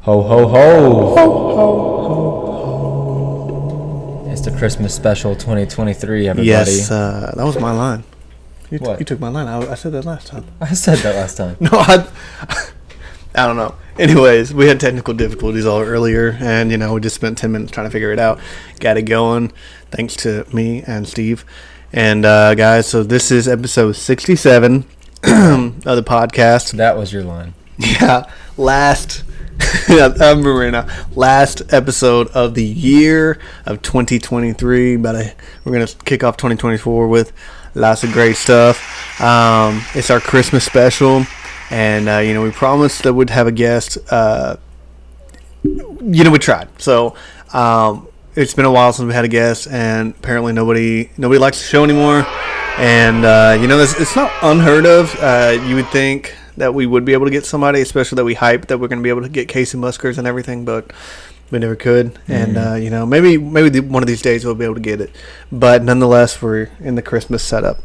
Ho, ho, ho. Ho, ho, ho. It's the Christmas special 2023, everybody. Yes, that was my line. You What? took my line. I said that last time. I said that last time. No, I don't know. Anyways, we had technical difficulties all earlier, and, we just spent 10 minutes trying to figure it out. Got it going, thanks to me and Steve. And, guys, so this is episode 67 of the podcast. That was your line. Yeah, I remember right now, last episode of the year of 2023. We're going to kick off 2024 with lots of great stuff. It's our Christmas special, and, we promised that we'd have a guest. We tried. So, it's been a while since we had a guest, and apparently nobody likes the show anymore. And, it's not unheard of. You would think that we would be able to get somebody, especially that we hype that we're going to be able to get Casey Muskers and everything, but we never could. And, maybe one of these days we'll be able to get it. But nonetheless, we're in the Christmas setup.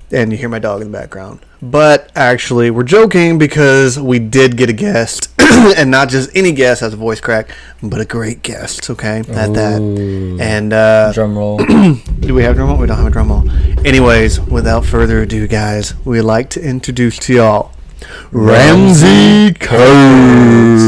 And you hear my dog in the background. But actually, we're joking because we did get a guest. And not just any guest has a voice crack, but a great guest, okay? At that. And drum roll. Do we have drum roll? We don't have a drum roll. Anyways, without further ado, guys, we'd like to introduce to y'all Ramsey Curs.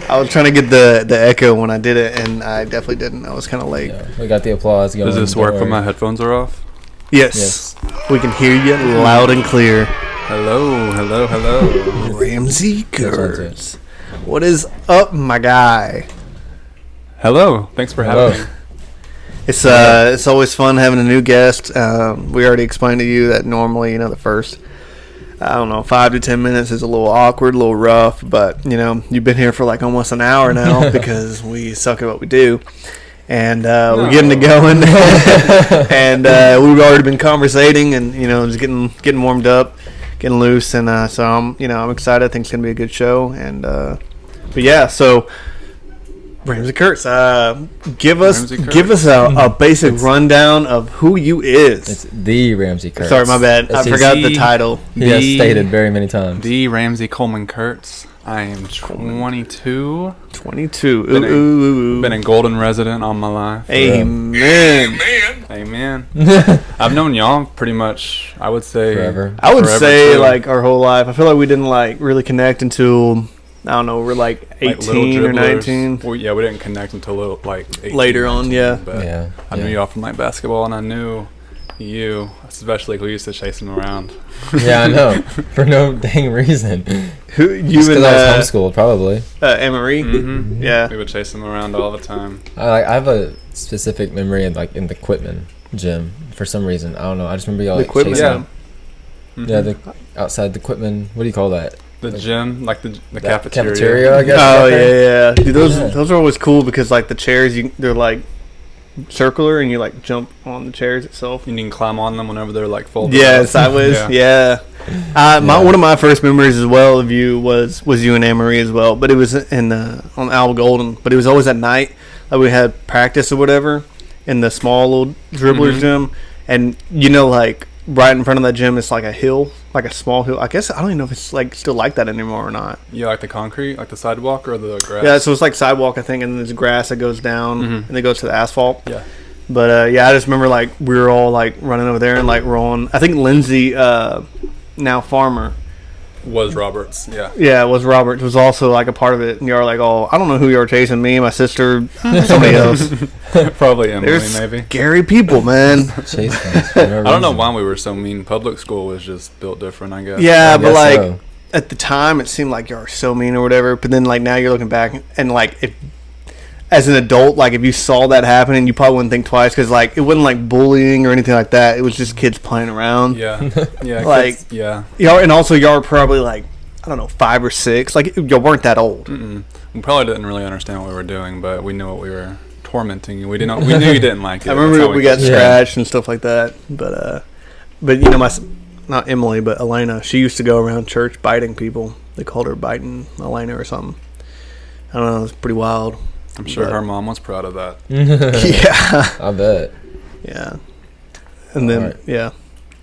I was trying to get the echo when I did it, and I definitely didn't. I was kind of late. Yeah, we got the applause going. Does this work when my headphones are off? Yes. We can hear you loud and clear. Hello. Ramsey Curs. What is up, my guy? Hello. Thanks for having me. It's always fun having a new guest. We already explained to you that normally, the first, 5 to 10 minutes is a little awkward, a little rough, but, you've been here for like almost an hour now because we suck at what we do. And we're getting it going. And we've already been conversating and, just getting warmed up, getting loose. And so I'm excited. I think it's going to be a good show. And, but yeah, so Ramsey Curs, give us a basic rundown of who you is. It's the Ramsey Curs. Sorry, my bad. I forgot the title. He has stated very many times. The Ramsey Coleman Curts. I am 22. 22. Been a Golden resident all my life. Amen. Amen. I've known y'all pretty much, I would say. Forever. I would say too. like our whole life. I feel like we didn't like really connect until, I don't know, we're like 18 or 19. Well, yeah, we didn't connect until like 18, Later on, 19, yeah. But Yeah. I knew y'all from like basketball, and I knew you, especially we used to chase him around. Yeah, I know. For no dang reason. Who you Just and because I was homeschooled, probably. Emery? Mm-hmm. Yeah. We would chase him around all the time. I have a specific memory in the Quitman gym for some reason. I don't know. I just remember y'all The Quitman? chasing. Yeah. Mm-hmm. Yeah, outside the Quitman. What do you call that? The gym, like the That cafeteria. I guess. Oh, back there? yeah. Dude, those are always cool because like the chairs, they're like circular and you like jump on the chairs itself. And you can climb on them whenever they're like folded. Yeah, up. sideways. Yeah. One of my first memories as well of you was you and Anne-Marie as well, but it was on Al Golden, but it was always at night. Like we had practice or whatever in the small little dribblers gym, and like right in front of that gym is like a hill, like a small hill. I guess I don't even know if it's like still like that anymore or not. Yeah, like the concrete, like the sidewalk or the grass. Yeah, so it's like sidewalk, I think, and there's grass that goes down and then goes to the asphalt. Yeah. But I just remember like we were all like running over there and like rolling. I think Lindsay, now Farmer, Was Roberts, yeah. Yeah, it was Robert. Was also like a part of it. And you were like, oh, I don't know who you were chasing. Me, my sister, somebody else. Probably Emily, There's maybe. scary people, man. Chase guys for no I don't know reason. why we were so mean. Public school was just built different, I guess. Yeah, I but guess like so. at the time, it seemed like you were so mean or whatever. But then like now you're looking back and like if as an adult, like if you saw that happening, you probably wouldn't think twice because like it wasn't like bullying or anything like that. It was just kids playing around. Yeah. Yeah. Like- kids, yeah. Y'all, and also y'all were probably like, I don't know, 5 or 6. Like y'all weren't that old. Mm-mm. We probably didn't really understand what we were doing, but we knew what we were tormenting you. We knew you didn't like it. I remember That's how we got Yeah. scratched and stuff like that. But not Emily, but Elena. She used to go around church biting people. They called her Biting Elena or something. I don't know. It was pretty wild. I'm sure but- her mom was proud of that. Yeah. I bet. Yeah. And then, Alright. yeah.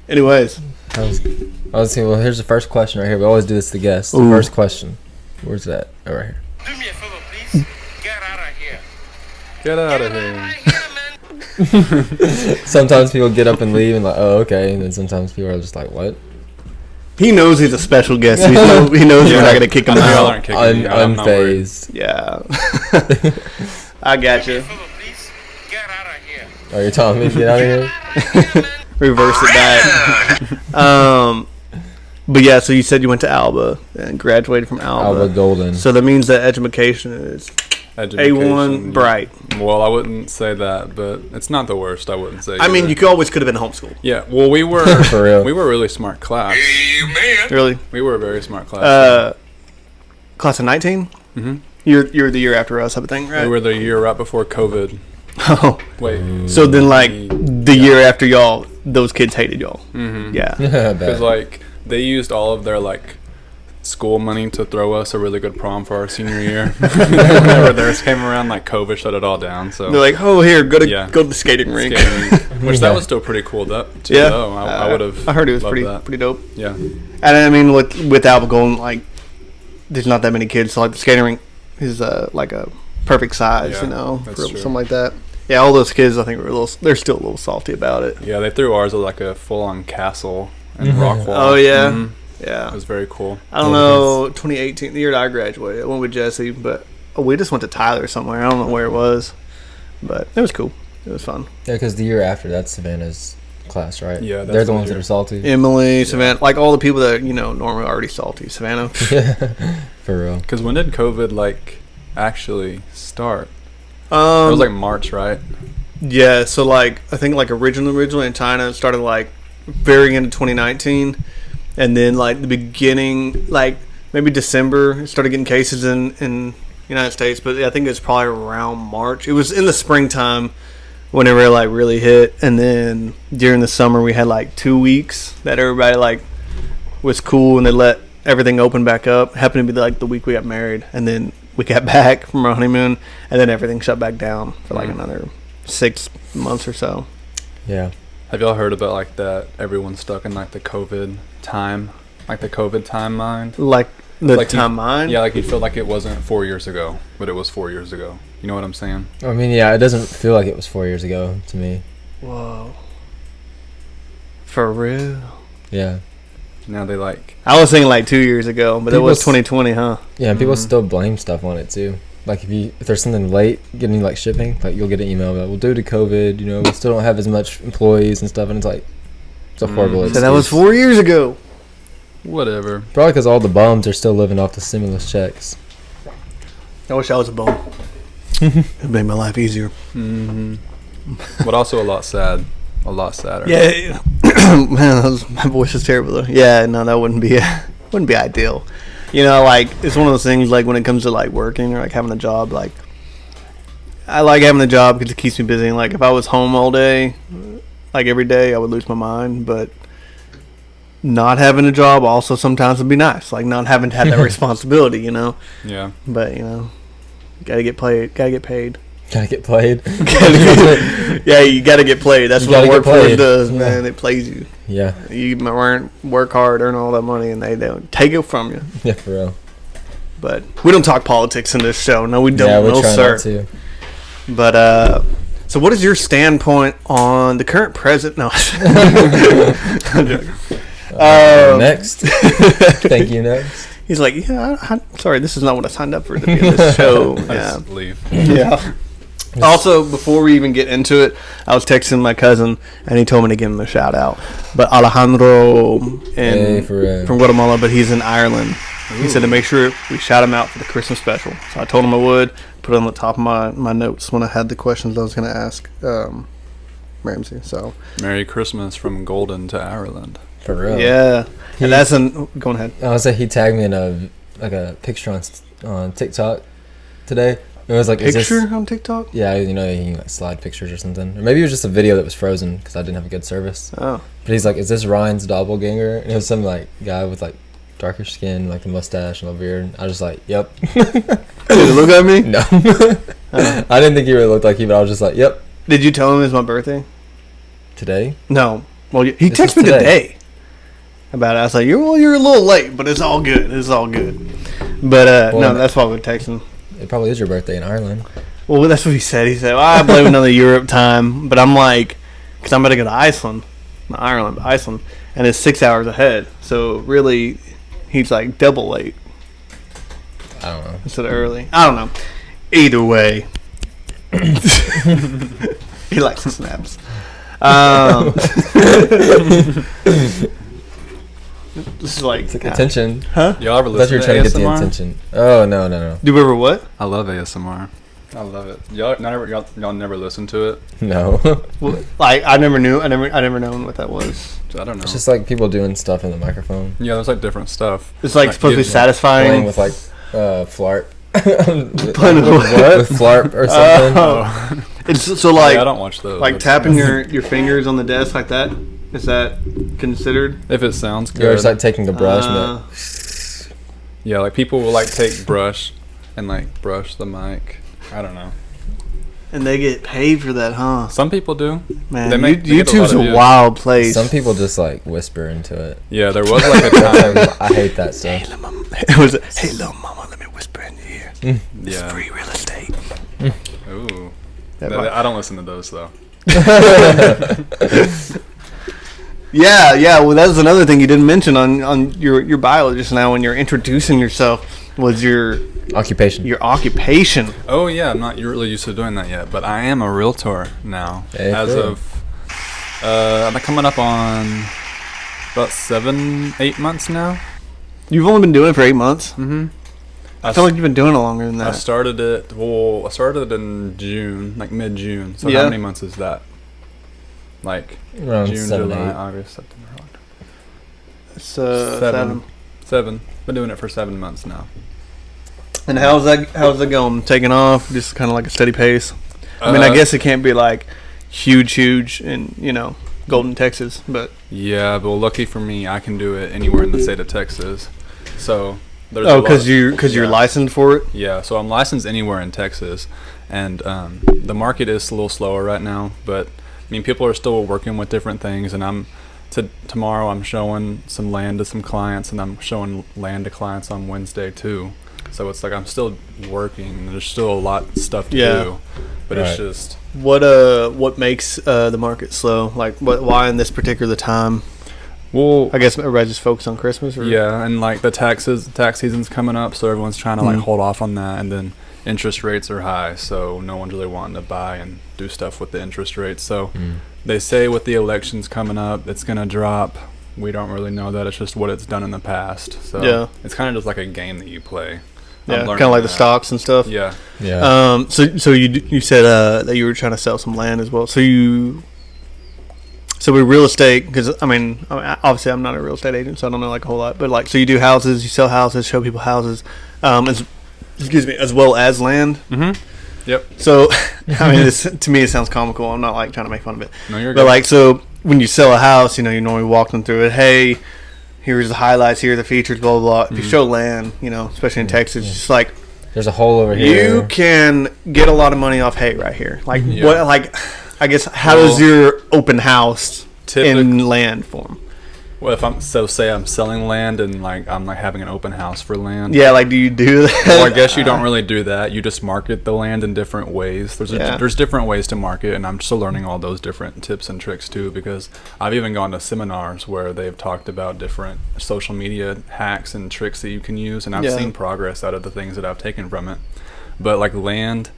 Anyways, I was saying, well, here's the first question right here. We always do this to guests. The Ooh. first question. Where's that? Oh, right here. Do me a favor, please. Get out of here. Get out Get of out here. of here, man. Sometimes people get up and leave and like, oh, okay. And then sometimes people are just like, what? He knows he's a special guest. He knows we're not gonna kick him Y'all out. aren't kicking me out. I'm not worried. Unfazed. Yeah. I got Do me a you. favor, please. Get out of here. Oh, you're telling me to get out of here? Get out of here, man. Reverse it back. But yeah, so you said you went to Alba and graduated from Alba. Alba Golden. So that means that education is Education, A1 bright. Well, I wouldn't say that, but it's not the worst. I wouldn't say. I mean, either. you always could have been homeschooled. Yeah. Well, we were For real. we were a really smart class. Amen. Really? We were a very smart class. Class of 19? Mhm. You're the year after us, type of thing, right? We were the year right before COVID. Oh. Wait. So then, like, the year after y'all, those kids hated y'all. Mm-hmm. Yeah. Bad. Because like they used all of their like school money to throw us a really good prom for our senior year. Whenever theirs came around, like COVID shut it all down. So They're like, oh, here, go to Yeah. the skating rink. which Yeah. that was still pretty cool. That too, Yeah. though. I would have. I heard it was loved pretty that. pretty dope. Yeah. And I mean, with Alba Golden, like, there's not that many kids. So, like, the skating rink is like a perfect size, Yeah, you know, that's for true. something like that. Yeah, all those kids, I think, they're still a little salty about it. Yeah, they threw ours at like a full-on castle in Mhm. Rockwall. Oh, yeah? Mhm. Yeah. It was very cool. I don't Yeah, know, 2018, the year that I graduated. I went with Jesse, but we just went to Tyler somewhere. I don't know where it was, but it was cool. It was fun. Yeah, because the year after, that's Savannah's class, right? Yeah, that's They're the the ones year. that are salty. Emily, Savannah, like all the people that, you know, normally are already salty. Savannah. For real. Because when did COVID like actually start? It Um, was like March, right? yeah, so like I think like originally in China it started like very into 2019, and then like the beginning, like maybe December, it started getting cases in United States, but I think it was probably around March. It was in the springtime whenever it like really hit, and then during the summer we had like 2 weeks that everybody like was cool and they let everything open back up. Happened to be like the week we got married, and then we got back from our honeymoon, and then everything shut back down for like another 6 months or so. Yeah. Have y'all heard about like that? Everyone's stuck in like the COVID time, like the COVID timeline. Like the Like you- time mine. Yeah, like you feel like it wasn't 4 years ago, but it was 4 years ago. You know what I'm saying? I mean, yeah, it doesn't feel like it was 4 years ago to me. Whoa. For real. Yeah. Now they like. I was thinking like 2 years ago, but it was People 2020, huh? Yeah, and people Mhm. still blame stuff on it too. Like if there's something late getting like shipping, like you'll get an email about, well, due to COVID, you know, we still don't have as much employees and stuff, and it's like it's a horrible Mm. excuse. So that was 4 years ago. Whatever. Probably because all the bums are still living off the stimulus checks. I wish I was a bum. It made my life easier. hmm But also a lot sad. A lot sadder. Yeah, man, my voice is terrible. Though. Yeah, no, that wouldn't be ideal. You know, like it's one of those things. Like when it comes to like working or like having a job, like I like having a job because it keeps me busy. And, like if I was home all day, like every day, I would lose my mind. But not having a job also sometimes would be nice. Like not having to have that responsibility, you know. Yeah. But you know, gotta get paid. Gotta get paid. Gotta get played. Yeah, you gotta get played. That's You what gotta get workforce played. does, Yeah. man. It plays you. Yeah. You work hard, earn all that money, and they don't take it from you. Yeah, for real. But we don't talk politics in this show. No, we don't. Yeah, we no, try sir. not to. But so what is your standpoint on the current president? No. I'm joking. Next. Thank you. Next. He's like, yeah, I'm sorry, this is not what I signed up for to be in this show. I Yeah. just leave. Yeah. Also, before we even get into it, I was texting my cousin, and he told me to give him a shout out. But Alejandro Hey, for real. from Guatemala, but he's in Ireland. He said to make sure we shout him out for the Christmas special. So I told him I would put it on the top of my notes when I had the questions I was going to ask Ramsey. So Merry Christmas from Golden to Ireland. For real. yeah, He- and that's an go ahead. I was say he tagged me in a picture on TikTok today. It was like, is this- Picture on TikTok. yeah, you know, you can like slide pictures or something, or maybe it was just a video that was frozen because I didn't have a good service. Oh, But he's like, "Is this Ryan's doppelganger?" And it was some like guy with like darker skin, like a mustache and a beard. I was just like, "Yep." did you look at me? No, I didn't think he really looked like he, but I was just like, "Yep." Did you tell him it's my birthday? Today? No. Well, he This texted is me today. today. about it. I was like, you're a little late, but it's all good. It's all good. But Well, no, that's why we're texting. It probably is your birthday in Ireland. Well, that's what he said. He said, well, I blame another Europe time. But I'm like, because I'm about to go to Iceland. Not Ireland, but Iceland. And it's 6 hours ahead. So really, he's like double late I don't know. instead of early. I don't know. Either way. He likes the snaps. This is like, Attention. huh? Y'all ever I thought listen you were to trying to get the ASMR? attention. Oh, no. Do you ever what? I love ASMR. I love it. Y'all never listen to it? No. Well, like I never knew. I never known what that was. I don't know. It's just like people doing stuff in the microphone. Yeah, there's like different stuff. It's like supposed to be you- satisfying. Playing with like flarp. Playing with With flarp or something. Oh. It's so like I don't watch those. like That's- tapping your fingers on the desk like that. Is that considered? If it sounds You're good. just like taking a brush and Uh, like, Yeah, like people will like take brush and like brush the mic. I don't know. and they get paid for that, huh? Some people do. Man, They get a YouTube's lot of a views. wild place. some people just like whisper into it. Yeah, there was like a time. I hate that stuff. It was, hey, little mama, let me whisper in your ear. It's Yeah. free real estate. Ooh. That I don't listen to those though. Yeah. Well, that was another thing you didn't mention on your bio just now when you're introducing yourself was your Occupation. occupation. Oh yeah, I'm not really used to doing that yet, but I am a realtor now. Hey, as cool. of I'm coming up on about 7-8 months now. You've only been doing it for 8 months. Mm-hmm. I feel like you've been doing it longer than I that. started it. Well, I started it in June, like mid-June. So Yeah. how many months is that? Like Around June, 7, July, 8. August, September, October. It's 7. 7. Been doing it for 7 months now. And how's that going? Taking off? Just kind of like a steady pace. I mean, I Uh, guess it can't be like huge in Golden, Texas, but Yeah, but lucky for me, I can do it anywhere in the state of Texas. So there's because you're licensed for it. Yeah, so I'm licensed anywhere in Texas, and the market is a little slower right now. But I mean, people are still working with different things, and tomorrow I'm showing some land to some clients, and I'm showing land to clients on Wednesday too. So it's like I'm still working. And there's still a lot of stuff to Yeah. do, but Right. it's just What makes the market slow? Like why in this particular time? well. I guess everybody just focused on Christmas. Or? Yeah, and like the tax season's coming up, so everyone's trying to like hold off on that, and then interest rates are high, so no one's really wanting to buy and do stuff with the interest rates. So they say with the elections coming up, it's gonna drop. We don't really know that. It's just what it's done in the past. So Yeah. it's kind of just like a game that you play. Yeah, I'm kind learning of like the that. stocks and stuff. Yeah. Yeah. So you said that you were trying to sell some land as well. So with real estate, because I mean, obviously I'm not a real estate agent, so I don't know like a whole lot. But like, so you do houses, you sell houses, show people houses, as well as land. Mm-hmm. Yep. So I mean, to me it sounds comical. I'm not like trying to make fun of it. No, you're But good. like, so when you sell a house, you normally walk them through it. Hey, here's the highlights. Here are the features. Blah blah blah. If you show land, especially in Texas, it's just like There's a hole over here. you can get a lot of money off hay right here. Like Yeah. what? Like I guess how Well, does your open house typic- in land form? Well, if say I'm selling land and like I'm like having an open house for land. Yeah, like do you do that? Well, I guess you don't really do that. You just market the land in different ways. Yeah. There's different ways to market, and I'm still learning all those different tips and tricks too. Because I've even gone to seminars where they've talked about different social media hacks and tricks that you can use, and I've Yeah. seen progress out of the things that I've taken from it. But like land,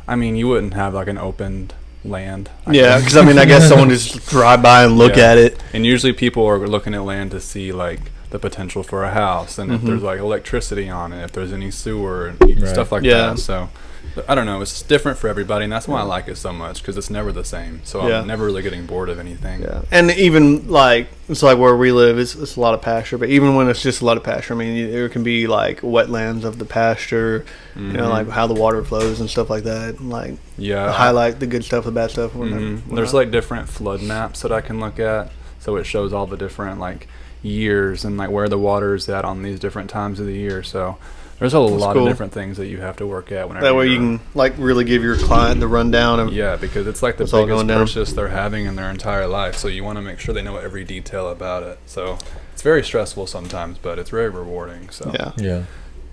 I mean, you wouldn't have like an opened land. Yeah, because I mean, I guess someone just drive by and look Yeah. at it. And usually people are looking at land to see like the potential for a house and if there's like electricity on it, if there's any sewer and Right. stuff like Yeah. that. So but I don't know, it's different for everybody, and that's why I like it so much because it's never the same. So Yeah. I'm never really getting bored of anything. Yeah, and even like it's like where we live, it's a lot of pasture. But even when it's just a lot of pasture, I mean, there can be like wetlands of the pasture, like how the water flows and stuff like that. And, like Yeah. highlight the good stuff, the bad stuff. There's like different flood maps that I can look at, so it shows all the different like years and like where the water is at on these different times of the year. So There's a lot cool. of different things that you have to work at whenever. That way you you're- can like really give your client the rundown of Yeah, because it's like the What's all biggest going down. purchase they're having in their entire life, so you want to make sure they know every detail about it. So it's very stressful sometimes, but it's very rewarding. So yeah. Yeah.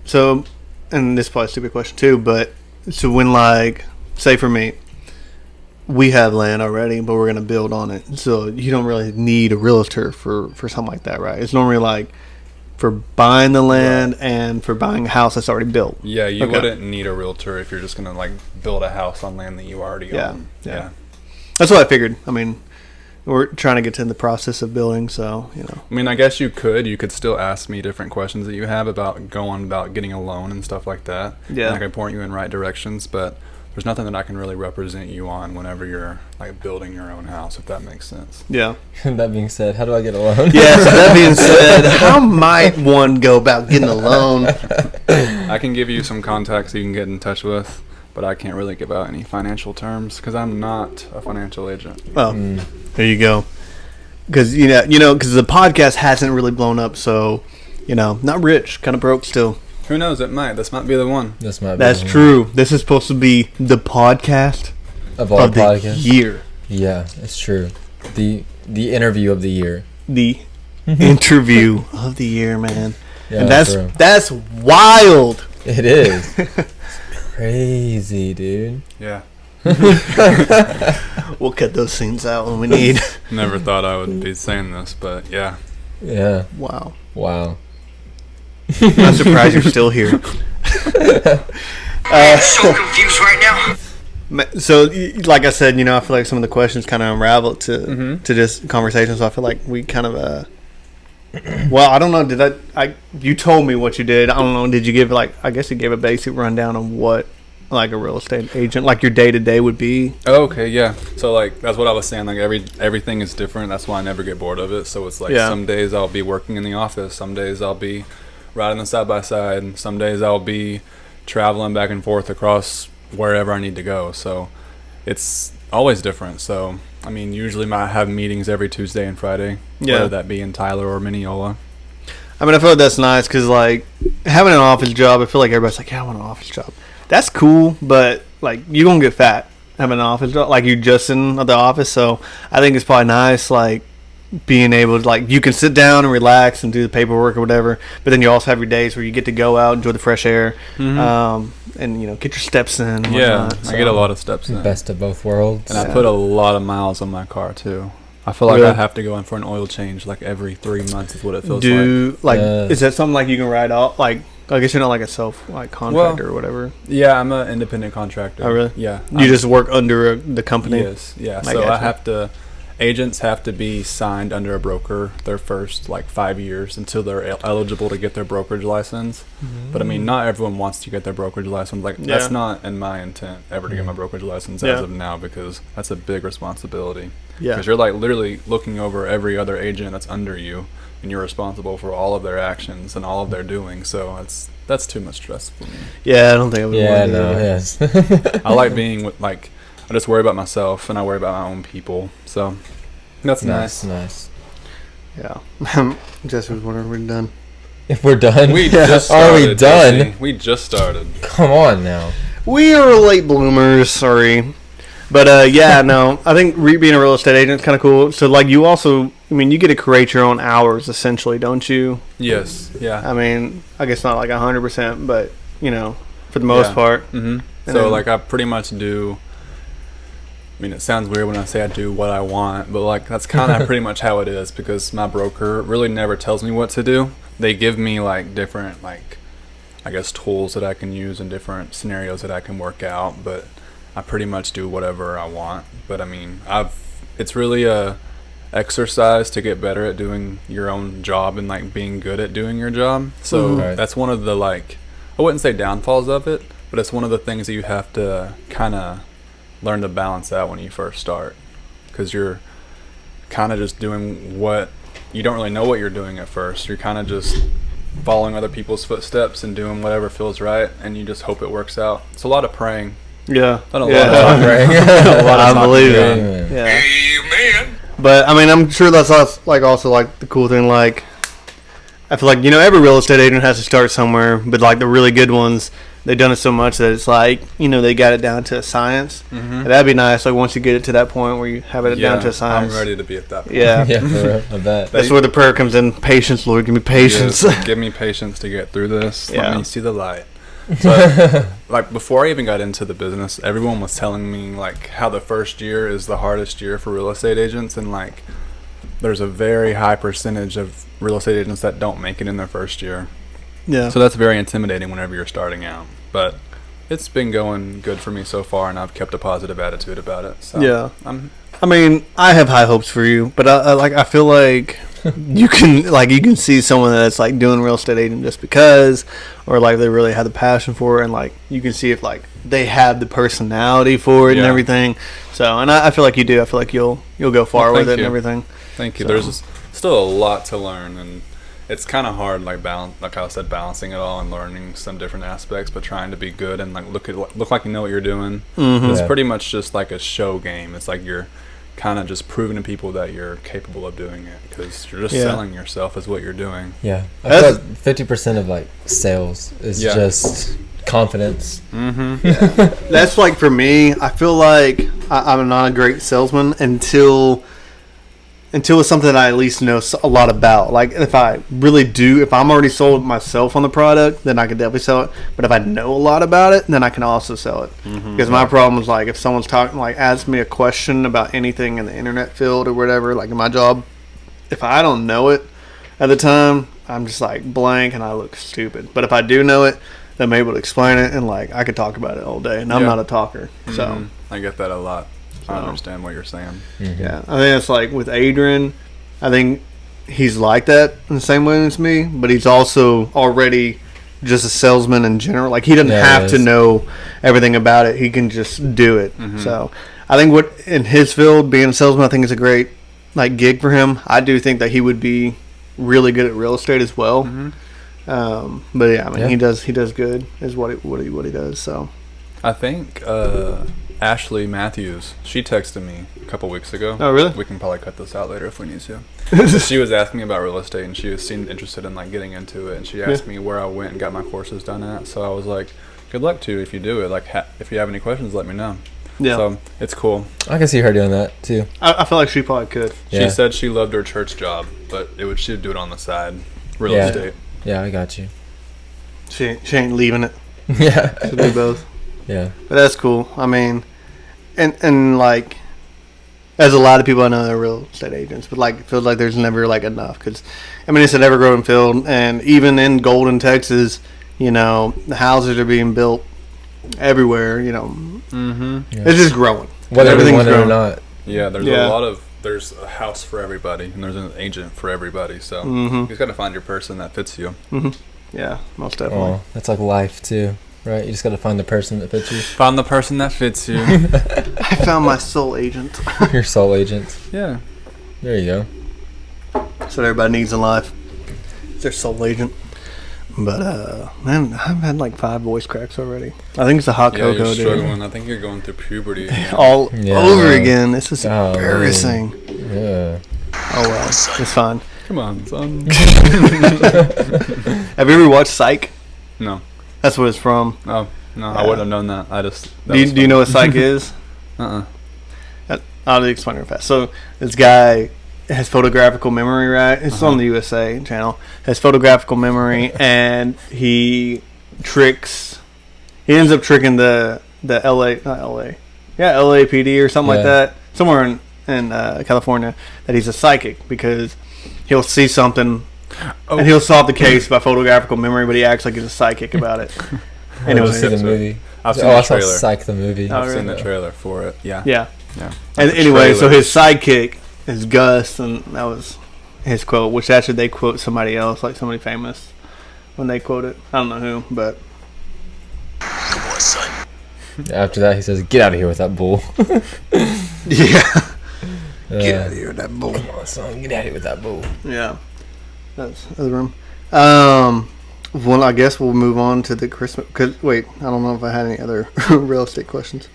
So, and this is probably a stupid question too, but so when like say for me, we have land already, but we're gonna build on it. So you don't really need a realtor for something like that, right? It's normally like for buying the land and for buying a house that's already built. yeah, you Okay. wouldn't need a realtor if you're just gonna like build a house on land that you already Yeah, own. yeah. That's what I figured. I mean, we're trying to get to the process of building, so you know. I mean, I guess you could still ask me different questions that you have about going about getting a loan and stuff like that. Yeah. And I can point you in right directions, but there's nothing that I can really represent you on whenever you're like building your own house, if that makes sense. Yeah. That being said, how do I get a loan? Yeah. So that being said, how might one go about getting a loan? I can give you some contacts you can get in touch with, but I can't really give out any financial terms because I'm not a financial agent. Well, there you go. Because because the podcast hasn't really blown up, so not rich, kind of broke still. Who knows? It might. This might be the one. This might be That's the one. true. This is supposed to be the podcast Of all of the podcasts. year. Yeah, it's true. The interview of the year. The interview of the year, man. Yeah, And for real. that's wild. It is. It's crazy, dude. Yeah. We'll cut those scenes out when we need. Never thought I would be saying this, but yeah. Yeah. Wow. Wow. I'm surprised you're still here. I'm so confused right now. So, like I said, I feel like some of the questions kind of unraveled to this conversation. So I feel like we kind of, well, I don't know. You told me what you did. I don't know. Did you give I guess you gave a basic rundown of what like a real estate agent, like your day to day would be. Oh, okay, yeah. So like that's what I was saying. Like everything is different. That's why I never get bored of it. So it's like some days I'll be working in the office. Some days I'll be riding the side by side. Some days I'll be traveling back and forth across wherever I need to go. So it's always different. So I mean, usually I have meetings every Tuesday and Friday, whether that be in Tyler or Mineola. I mean, I feel like that's nice because like having an office job, I feel like everybody's like, yeah, I want an office job. That's cool, but like you're gonna get fat having an office job. Like you're just in the office, so I think it's probably nice, like being able to like you can sit down and relax and do the paperwork or whatever. But then you also have your days where you get to go out, enjoy the fresh air, and get your steps in. And Yeah, whatnot, I get a lot of steps in. Best of both worlds. And I put a lot of miles on my car too. I feel like I have to go in for an oil change like every 3 months is what it feels like. Is that something like you can write off? Like I guess you're not like a self contractor or whatever. Yeah, I'm an independent contractor. Oh really? Yeah. You just work under the company. Yes. Yeah. I So gotcha. I have to. Agents have to be signed under a broker their first 5 years until they're eligible to get their brokerage license. But I mean, not everyone wants to get their brokerage license. That's not in my intent ever to get my brokerage license as of now because that's a big responsibility. Yeah. Because you're literally looking over every other agent that's under you, and you're responsible for all of their actions and all of their doing. So that's too much stress for me. Yeah, I don't think I would. Yeah, want to do no, that. yes. I like being with I just worry about myself and I worry about my own people. So that's nice. Nice. Yeah. Jesse was wondering if we're done. If we're done, We just are we started, done? Jesse. We just started. Come on now. We are late bloomers, sorry. But yeah, no, I think being a real estate agent is kind of cool. So like you also, I mean, you get to create your own hours essentially, don't you? Yes. Yeah. I mean, I guess not like 100%, but for the most part. Mm-hmm. And So then- I pretty much do. I mean, it sounds weird when I say I do what I want, but that's kind of pretty much how it is because my broker really never tells me what to do. They give me different I guess tools that I can use in different scenarios that I can work out, but I pretty much do whatever I want. But I mean, it's really a exercise to get better at doing your own job and being good at doing your job. So Right. that's one of the I wouldn't say downfalls of it, but it's one of the things that you have to kind of learn to balance out when you first start, because you're kind of just doing what you don't really know what you're doing at first. You're kind of just following other people's footsteps and doing whatever feels right, and you just hope it works out. It's a lot of praying. Yeah. Not a Yeah. lot of talking. I believe it. Amen. Yeah. Amen. But I mean, I'm sure that's also the cool thing. I feel like, every real estate agent has to start somewhere, but like the really good ones, they've done it so much that it's like, they got it down to a science. And that'd be nice. Like once you get it to that point where you have it down to a science. I'm ready to be at that point. Yeah. Yeah, for real. I bet. That's where the prayer comes in. Patience, Lord. Give me patience. Yes, give me patience to get through this. Yeah. Let me see the light. But like before I even got into the business, everyone was telling me like how the first year is the hardest year for real estate agents, and like there's a very high percentage of real estate agents that don't make it in their first year. Yeah. So that's very intimidating whenever you're starting out. But it's been going good for me so far, and I've kept a positive attitude about it. So Yeah. I I have high hopes for you, but I feel like you can see someone that's like doing real estate agent just because, or like they really have the passion for it, and like you can see if like they have the personality for it and everything. So, and I feel like you do. I feel like you'll go far with it and everything. Thank you. So. There's still a lot to learn, and it's kind of hard, like I said, balancing it all and learning some different aspects, but trying to be good and like look like you know what you're doing. Mm-hmm. It's pretty much just like a show game. It's like you're kind of just proving to people that you're capable of doing it because you're just selling yourself as what you're doing. Yeah, I feel like 50% of like sales is just confidence. Mm-hmm. Yeah. That's like for me. I feel like I'm not a great salesman until it's something I at least know a lot about. Like if I'm already sold myself on the product, then I can definitely sell it. But if I know a lot about it, then I can also sell it. Mm-hmm. Because my problem is like if someone's asks me a question about anything in the internet field or whatever, like in my job, if I don't know it at the time, I'm just like blank and I look stupid. But if I do know it, then I'm able to explain it and like I could talk about it all day. And I'm not a talker, so I get that a lot. I understand what you're saying. Mm-hmm. Yeah, I think it's like with Adrian, I think he's like that in the same way as me, but he's also already just a salesman in general. Like he doesn't have to know everything about it; he can just do it. Mm-hmm. So I think what in his field, being a salesman, I think is a great like gig for him. I do think that he would be really good at real estate as well. Mm-hmm. But yeah, I mean, he does good is what he does. So I think. Ashley Matthews, she texted me a couple weeks ago. Oh, really? We can probably cut this out later if we need to. She was asking me about real estate, and she seemed interested in like getting into it. And she asked me where I went and got my courses done at. So I was like, "Good luck to you if you do it. Like, if you have any questions, let me know." Yeah. So it's cool. I can see her doing that too. I feel like she probably could. She said she loved her church job, but she'd do it on the side, real estate. Yeah, I got you. She ain't leaving it. Yeah. She'll do both. Yeah. But that's cool. I mean, and like, there's a lot of people I know that are real estate agents, but like, it feels like there's never like enough. Because, I mean, it's an ever-growing field, and even in Golden, Texas, the houses are being built everywhere, Mm-hmm. Yeah. It's just growing. Whether everything's growing or not. Yeah, there's a house for everybody, and there's an agent for everybody. So you just got to find your person that fits you. Mm-hmm. Yeah, most definitely. Oh, that's like life too. Right, you just got to find the person that fits you. Find the person that fits you. I found my soul agent. Your soul agent. Yeah. There you go. That's what everybody needs in life. It's their soul agent. But, man, I've had like 5 voice cracks already. I think it's the hot cocoa, you're struggling. dude. I think you're going through puberty. All over again. This is embarrassing. Yeah. Oh, well. It's fine. Come on, son. Have you ever watched Psych? No. That's what it's from. Oh, no, I wouldn't have known that. Do you know what Psych is? I'll explain it fast. So this guy has photographical memory, right? It's on the USA channel. Has photographical memory, and he ends up tricking the LAPD or something like that, somewhere in California, that he's a psychic because he'll see something. And he'll solve the case by photographical memory, but he acts like he's a psychic about it. Anyway, see the movie. I've seen the trailer. Psych the movie. I've seen the trailer for it. Yeah. And anyway, so his sidekick is Gus, and that was his quote. Which actually they quote somebody else, like somebody famous, when they quote it. I don't know who, but come on, son. After that, he says, "Get out of here with that bull." Yeah. Get out of here with that bull. Come on, son. Get out of here with that bull. Yeah. That's the room. Well, I guess we'll move on to the Christmas. Wait, I don't know if I had any other real estate questions.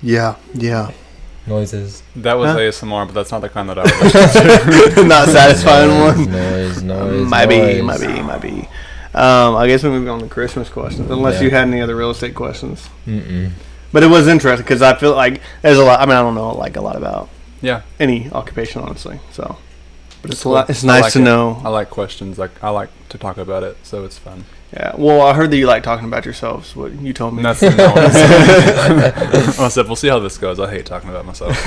Yeah. noises. That was ASMR, but that's not the kind that I would listen to. Not satisfying one. Noise. Might be. I guess we move on to Christmas questions, unless you had any other real estate questions. But it was interesting because I feel like there's a lot. I mean, I don't know like a lot about any occupation, honestly. So, but it's a lot. It's nice to know. I like questions. Like I like to talk about it, so it's fun. Yeah. Well, I heard that you like talking about yourselves. What you told me. That's not what I said. I said, we'll see how this goes. I hate talking about myself.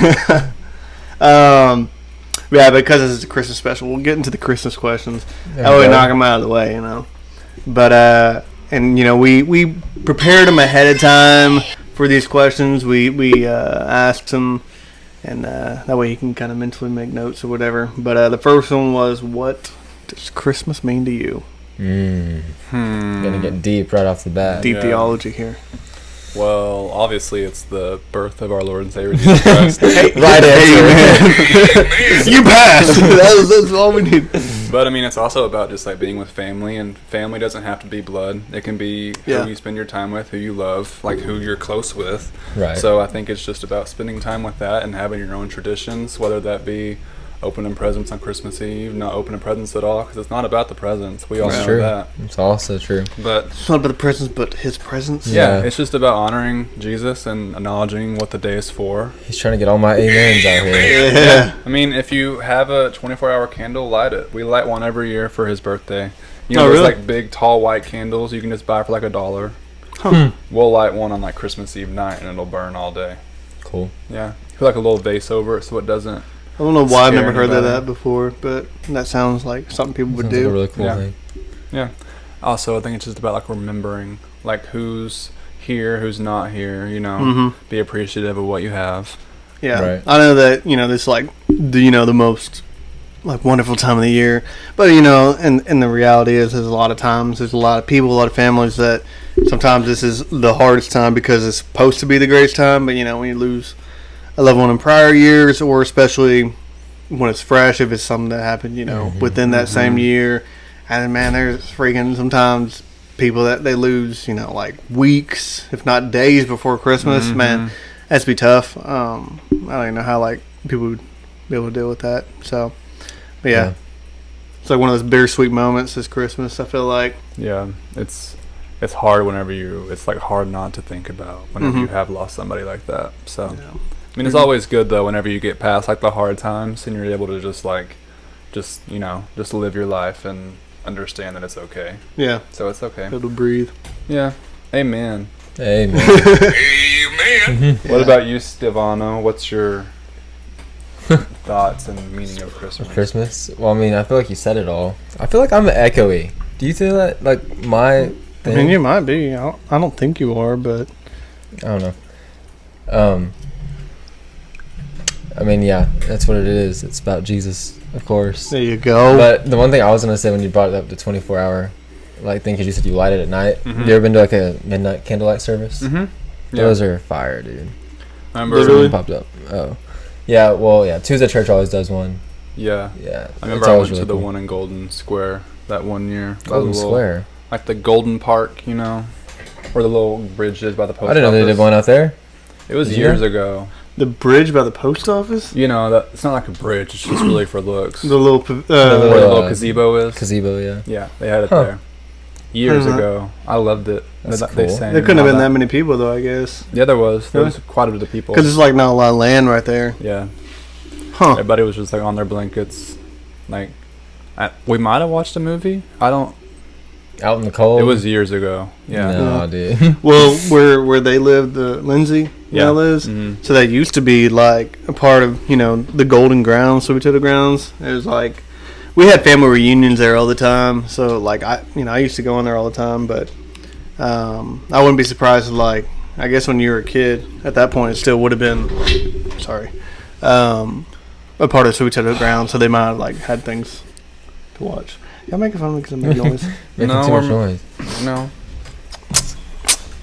Yeah, because this is a Christmas special, we'll get into the Christmas questions. That way, knock them out of the way, But and we prepared them ahead of time for these questions. We asked them, and that way you can kind of mentally make notes or whatever. But the first one was, what does Christmas mean to you? Gonna get deep right off the bat. Deep theology here. Well, obviously, it's the birth of our Lord and Savior Jesus Christ. Right answer. You passed. That's all we need. But I mean, it's also about just like being with family, and family doesn't have to be blood. It can be who you spend your time with, who you love, like who you're close with. Right. So I think it's just about spending time with that and having your own traditions, whether that be opening presents on Christmas Eve, not opening presents at all, because it's not about the presents. We all know that. It's also true. But it's not about the presents, but His presence. Yeah, it's just about honoring Jesus and acknowledging what the day is for. He's trying to get all my amens out here. Yeah. I mean, if you have a 24-hour candle, light it. We light one every year for His birthday. Really? Like big, tall, white candles you can just buy for like $1. We'll light one on like Christmas Eve night, and it'll burn all day. Cool. Yeah. Put like a little vase over it so it doesn't. I don't know why I've never heard of that before, but that sounds like something people would do. Like a really cool thing. Yeah. Also, I think it's just about like remembering like who's here, who's not here. Be appreciative of what you have. Yeah, right. I know that this like the most like wonderful time of the year, but and the reality is there's a lot of times there's a lot of people, a lot of families that sometimes this is the hardest time because it's supposed to be the greatest time, but when you lose a loved one in prior years, or especially when it's fresh, if it's something that happened, within that same year. And man, there's freaking sometimes people that they lose, like weeks, if not days before Christmas. Man, that's be tough. I don't even know how like people would be able to deal with that. So, but yeah. It's like one of those bittersweet moments this Christmas, I feel like. Yeah, it's hard whenever it's like hard not to think about whenever you have lost somebody like that. So. Yeah. I mean, it's always good though whenever you get past like the hard times and you're able to just live your life and understand that it's okay. Yeah. So it's okay. Able to breathe. Yeah. Amen. Amen. Amen. What about you, Stefano? What's your thoughts and meaning of Christmas? Christmas? Well, I mean, I feel like you said it all. I feel like I'm echoey. Do you feel that? Like my thing? I mean, you might be. I don't think you are, but I don't know. I mean, yeah, that's what it is. It's about Jesus, of course. There you go. But the one thing I was going to say when you brought it up, the 24-hour thing, because you said you light it at night. You ever been to like a midnight candlelight service? Yeah. Those are fire, dude. I remember Something popped up. Oh. Yeah, well, yeah. Tuesday Church always does one. Yeah. Yeah. I remember I went to the one in Golden Square that one year. Golden Square? Like the Golden Park, where the little bridge is by the post office. I didn't know they did one out there. It was years ago. The bridge by the post office? It's not like a bridge. It's just really for looks. The little where the little gazebo is. Gazebo, yeah. Yeah, they had it there. Years ago. I loved it. That's cool. They sang there couldn't have been that many people, though, I guess. Yeah, there was. There was quite a bit of people. Because there's, like, not a lot of land right there. Yeah. Huh. Everybody was just, like, on their blankets. Like, we might have watched a movie. I don't... Out in the cold? It was years ago. Yeah. No, dude. Well, where they lived, Lindsay now lives, so that used to be, like, a part of, the Golden Grounds, Sweet Potato Grounds. It was, like... We had family reunions there all the time, so, like, I used to go in there all the time, but I wouldn't be surprised if, like, I guess when you were a kid, at that point, it still would have been, a part of Sweet Potato Grounds, so they might have, like, had things to watch. Y'all making fun of me because I make noise? Making too much noise. No.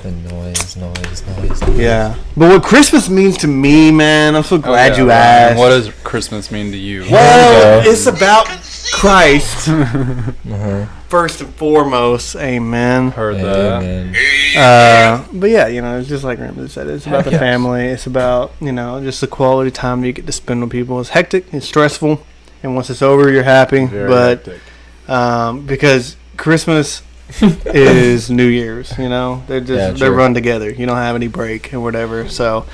The noise. Yeah. But what Christmas means to me, man, I'm so glad you asked. What does Christmas mean to you? Well, it's about Christ. Uh-huh. First and foremost, amen. Heard that. Amen. But yeah, it's just like Ramsey said. It's about the family. It's about, just the quality time you get to spend with people. It's hectic. It's stressful. And once it's over, you're happy. Very but hectic. Because Christmas is New Year's, they true. run together. You don't have any break or whatever. So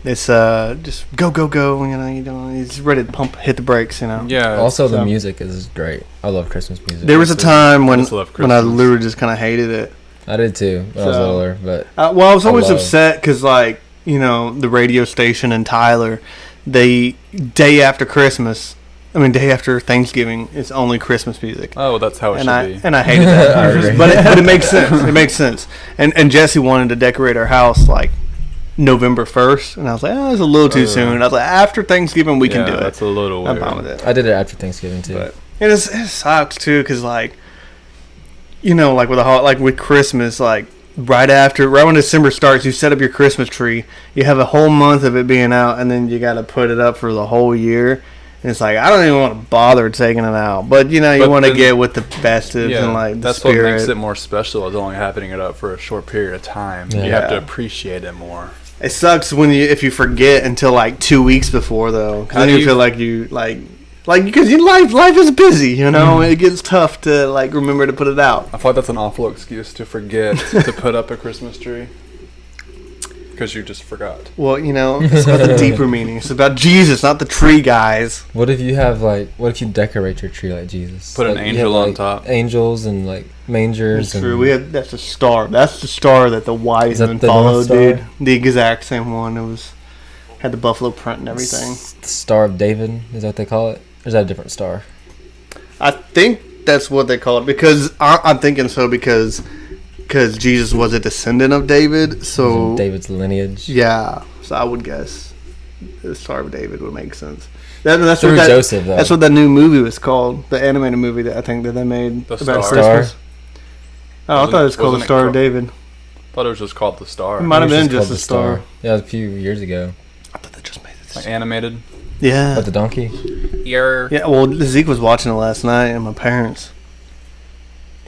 it's just go. He's ready to hit the brakes. Yeah. Also, the music is great. I love Christmas music. There was a time when just love I Christmas. literally just kind of hated it. I did too when I was littler, but I was always love- upset because, the radio station in Tyler, day after Thanksgiving, it's only Christmas music. Oh, that's how it should be. And I hated I that. agree. but it makes sense. It makes sense. And Jesse wanted to decorate our house November 1st, and I was like, it's a little too soon. I was like, after Thanksgiving we can do it. That's a little weird. I'm fine with it. I did it after Thanksgiving too. But it sucks too, because with Christmas, right when December starts, you set up your Christmas tree. You have a whole month of it being out, and then you got to put it up for the whole year. And it's I don't even want to bother taking it out, but you want to get with the festives and the that's spirit. what makes it more special. Is only having it up for a short period of time. Yeah. You have to appreciate it more. It sucks if you forget until 2 weeks before though, because then you feel like you because your life is busy. It gets tough to remember to put it out. I feel like that's an awful excuse to forget to put up a Christmas tree. Because you just forgot. Well, it's about the deeper meaning. It's about Jesus, not the tree, guys. What if you have what if you decorate your tree like Jesus? Put an you angel have, on top. Angels and mangers. That's true. And That's the star. That's the star that the wise men the followed, North Star? dude. The exact same one. It had the buffalo print and everything. The Star of David, is that what they call it? Or is that a different star? I think that's what they call it because I'm thinking so because Jesus was a descendant of David, so In David's lineage. yeah. So I would guess the Star of David would make sense. That's Through what Joseph, though. That's what that new movie was called. The animated movie that I think that they made The about Star? Christmas. Oh, I thought it was called the Wasn't it Star of called- David. I thought it was just called The Star. It might have It was been just called a star. Yeah, it was a few years ago. I thought they just made it. Like animated. Yeah. But the donkey? Yeah. Yeah, well, Zeke was watching it last night, and my parents.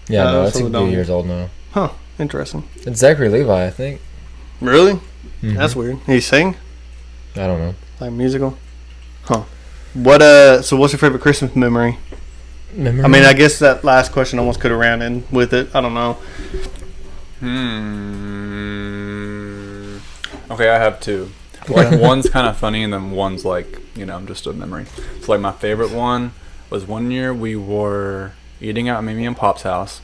Yeah, no, so it's a the few donkey. years old now. Huh. Interesting. It's Zachary Levi, I think. Really? Mhm. That's weird. He sing? I don't know. Like musical? Huh. So what's your favorite Christmas memory? Memory? I mean, I guess that last question almost could have ran in with it. I don't know. Okay, I have two. One's kind of funny, and then one's just a memory. So my favorite one was one year we were eating out at Mimi and Pop's house,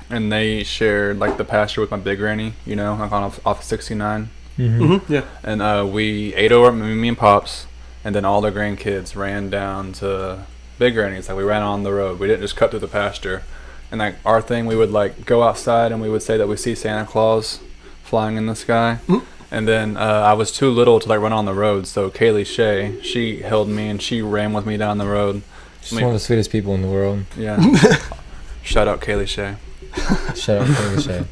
and they shared the pasture with my big granny. Off 69. Mm-hmm. Yeah. And we ate over at Mimi and Pop's, and then all the grandkids ran down to Big Granny's. We ran on the road. We didn't just cut through the pasture. And our thing, we would go outside and we would say that we see Santa Claus flying in the sky. Mm-hmm. And then I was too little to run on the road, so Kaylee Shea, she held me and she ran with me down the road. She's one of the sweetest people in the world. Yeah. Shout out Kaylee Shea. Shout out to Shea.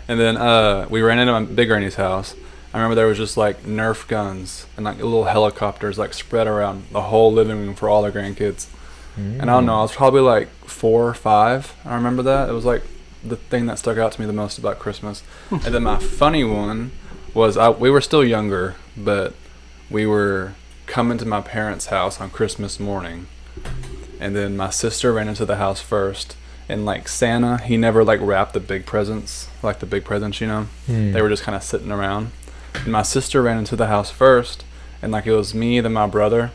And then we ran into my Big Granny's house. I remember there was just Nerf guns and little helicopters spread around the whole living room for all the grandkids. And I don't know, I was probably 4 or 5. I remember that. It was the thing that stuck out to me the most about Christmas. And then my funny one was we were still younger, but we were coming to my parents' house on Christmas morning. And then my sister ran into the house first. And Santa, he never wrapped the big presents, the big presents, They were just kind of sitting around. And my sister ran into the house first, and it was me, then my brother.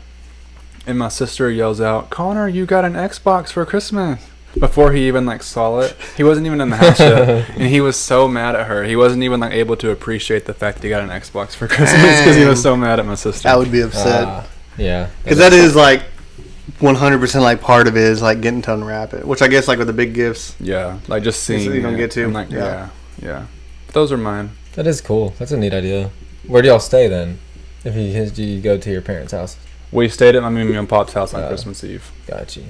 And my sister yells out, "Connor, you got an Xbox for Christmas." Before he even saw it, he wasn't even in the house yet, and he was so mad at her. He wasn't even able to appreciate the fact that he got an Xbox for Christmas because he was so mad at my sister. I would be upset. Yeah. Because that is 100% part of it is getting to unwrap it, which I guess with the big gifts. Yeah, just seeing you don't it, get to. and, Yeah. yeah. But those are mine. That is cool. That's a neat idea. Where do y'all stay then? If you go to your parents' house? We stayed at my Mimi and Pop's house on Christmas Eve. Got you.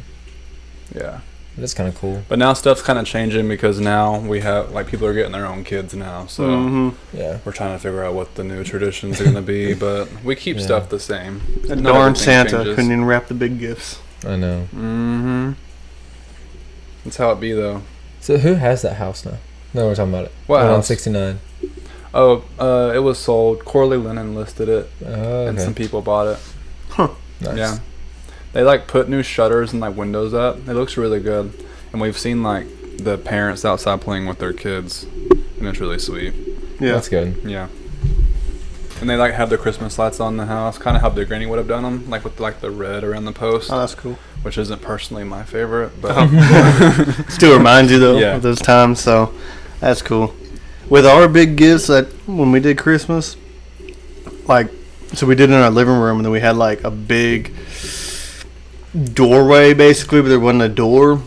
Yeah. That's kind of cool. But now stuff's kind of changing because now we have people are getting their own kids now, so Yeah. we're trying to figure out what the new traditions are going to be. But we keep stuff the same. That Not darn everything Santa changes. couldn't even wrap the big gifts. I know. Mm-hmm. That's how it be, though. So who has that house now? No, we're talking about it. What One on house? 69. Oh, it was sold. Corley Lennon listed it, Oh, and okay. some people bought it. Nice. Yeah. They like put new shutters and like windows up. It looks really good. And we've seen like the parents outside playing with their kids, and it's really sweet. Yeah. That's good. Yeah. And they like have the Christmas lights on the house, kind of how their granny would have done them, like with like the red around the post, Oh, that's cool. which isn't personally my favorite, but Still reminds you though Yeah. of those times, so that's cool. With our big gifts that when we did Christmas, like, so we did it in our living room, and then we had like a big doorway basically, but there wasn't a door.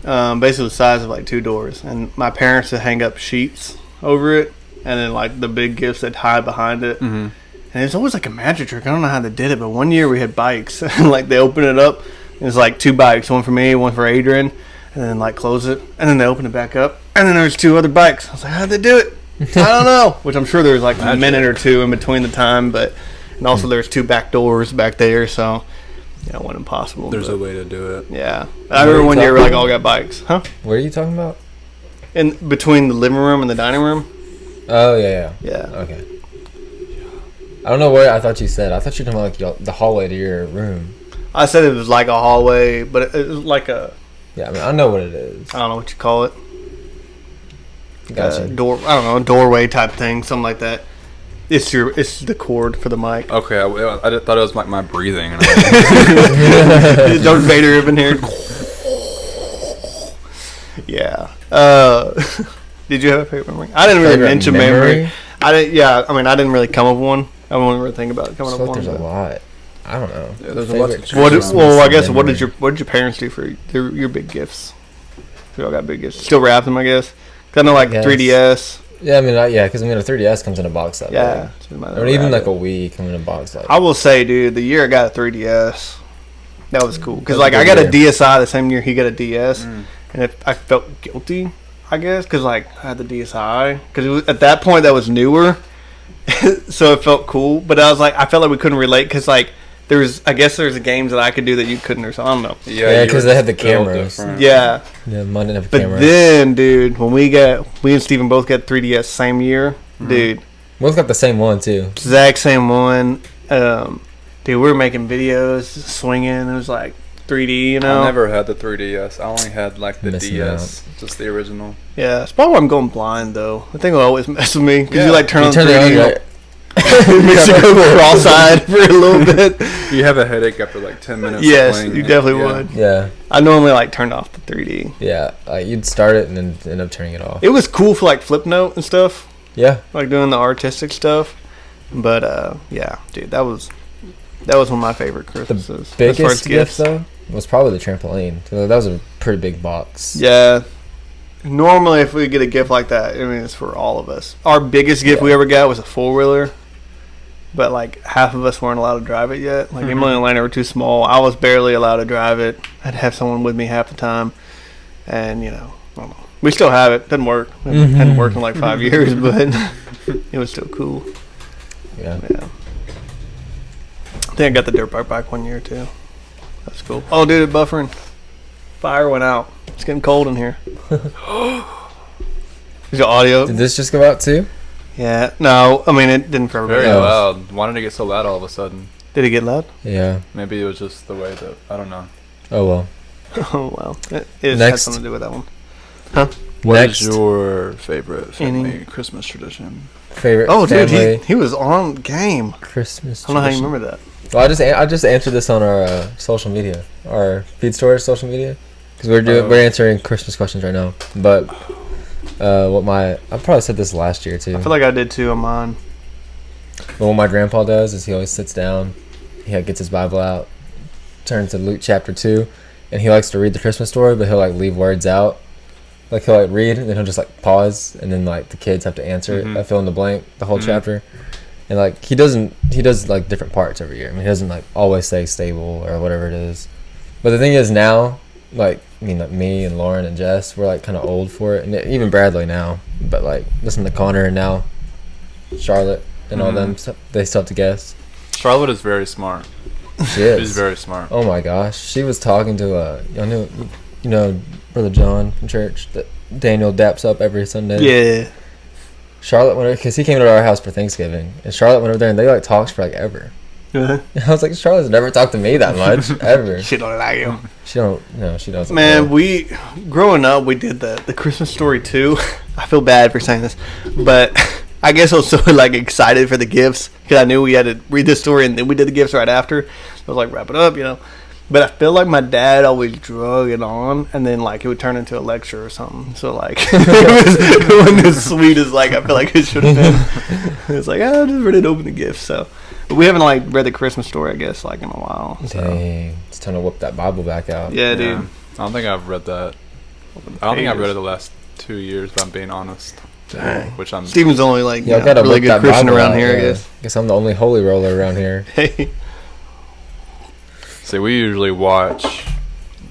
Basically the size of like 2 doors, and my parents would hang up sheets over it, and then like the big gifts they'd hide behind it. Mhm. And it's always like a magic trick. I don't know how they did it, but one year we had bikes, and like they open it up, and it's like 2 bikes, one for me, one for Adrian, and then like close it, and then they open it back up, and then there's 2 other bikes. I was like, how'd they do it? I don't know. Which I'm sure there's like a minute or 2 in between the time, but and also there's 2 back doors back there, so yeah, it wasn't impossible. there's but, a way to do it. yeah. I remember one year we like all got bikes, huh? What are you talking about? In between the living room and the dining room. Oh, yeah. Yeah. Okay. I don't know what I thought you said. I thought you were talking about like the hallway to your room. I said it was like a hallway, but it was like a, Yeah, I mean, I know what it is. I don't know what you call it. Gotcha. Door, I don't know, doorway type thing, something like that. It's the cord for the mic. Okay, I just thought it was like my breathing. And I Darth Vader up in here. Yeah. Did you have a favorite memory? I didn't really Favorite mention memory. I didn't. Yeah. I mean, I didn't really come up with one. I wouldn't really think about coming I up feel with like one. there's a lot. I don't know. Yeah, there's a lot to Favorite choose What? Christmas Well, I guess what memory. did your parents do for your big gifts? We all got big gifts. Still wrap them, I guess. 'Cause I know like Yes. 3DS. Yeah, I mean, because I mean, a 3DS comes in a box that Yeah. big. Or even like a Wii comes in a box like. I will say, dude, the year I got a 3DS, that was cool. Because, That was like, a I good got year. a DSi the same year he got a DS. And I felt guilty, I guess, because, like, I had the DSi. Because at that point, that was newer. So it felt cool. But I was like, I felt like we couldn't relate because, like, I guess there's games that I could do that you couldn't or something. I don't know. Yeah, you 'cause were they had the built cameras. different. Yeah. Yeah, mine didn't have a But camera. then, dude, when we and Steven both got 3DS same year, dude, We both got the same one too. exact same one. Dude, we were making videos, swinging. It was like 3D, you know? I never had the 3DS. I only had like the Missing DS, just the original. Yeah, that's probably why I'm going blind, though. I think will always mess with me. Because Yeah. you, like, turn You on turn it on, 3D. you're like, It makes you go cross-eyed for a little bit. You have a headache after like 10 minutes. Yes, of playing you it. definitely Yeah. would. yeah, I normally, like, turned off the 3D. yeah. Like you'd start it and then end up turning it off. It was cool for, like, flip note and stuff. Yeah, Like, doing the artistic stuff. But, yeah, dude, that was one of my favorite Christmases. as far as biggest gift though was probably the trampoline. So that was a pretty big box. Yeah. Normally, if we get a gift like that, I mean, it's for all of us. Our biggest gift Yeah. we ever got was a 4-wheeler. But, like, half of us weren't allowed to drive it yet. Like, Emily and Elena were too small. I was barely allowed to drive it. I'd have someone with me half the time. And, you know, I don't know. We still have it. Doesn't work. It hadn't worked in, like, 5 years, but it was still cool. Yeah. Yeah. I think I got the dirt bike back one year, too. That's cool. Oh, dude, it's buffering. Fire went out. It's getting cold in here. Is your audio? Did this just go out too? Yeah. No, I mean, it didn't for everybody. Very Oh. loud. Why did it get so loud all of a sudden? Did it get loud? Yeah. Maybe it was just the way that I don't know. Oh well. Oh, well. It has Next. something to do with that one. What Next. is your favorite family Any- Christmas tradition? Favorite. Oh, dude, family he was on game. Christmas. I don't know how you tradition. remember that. Well, I just answered this on our social media, our feed story social media, because we're answering Christmas questions right now. But I probably said this last year too. I feel like I did too on mine. But what my grandpa does is he always sits down, he gets his Bible out, turns to Luke chapter 2, and he likes to read the Christmas story, but he'll like leave words out. Like he'll like read, and then he'll just like pause, and then like the kids have to answer it, fill in the blank, the whole chapter. And like he does like different parts every year. I mean, he doesn't like always say stable or whatever it is. But the thing is now, like I mean, like me and Lauren and Jess, we're like kind of old for it, and even Bradley now. But like listen to Connor and now Charlotte and all them, they still have to guess. Charlotte is very smart. She is. She's very smart. Oh my gosh, she was talking to you know Brother John from church that Daniel daps up every Sunday. Yeah. Charlotte went because he came to our house for Thanksgiving, and Charlotte went over there and they like talked for like ever. Uh-huh. I was like, Charlotte's never talked to me that much ever. She don't like you. She don't. No, she doesn't. Man, we growing up, we did the Christmas story too. I feel bad for saying this, but I guess I was so like excited for the gifts because I knew we had to read this story and then we did the gifts right after. I was like, wrap it up, you know. But I feel like my dad always drug it on, and then like it would turn into a lecture or something. So like it wasn't as sweet as like I feel like it should have been. It's like I just ready to open the gifts. So but we haven't like read the Christmas story, I guess, like in a while. So. Dang, it's time to whip that Bible back out. Yeah, dude. I don't think I've read that. I don't think I've read it the last 2 years, if I'm being honest. Dang. Which I'm. Steven's only like Y'all gotta really whip good that Christian Bible around out, here, I yeah. guess. Guess I'm the only holy roller around here. Hey. See, we usually watch.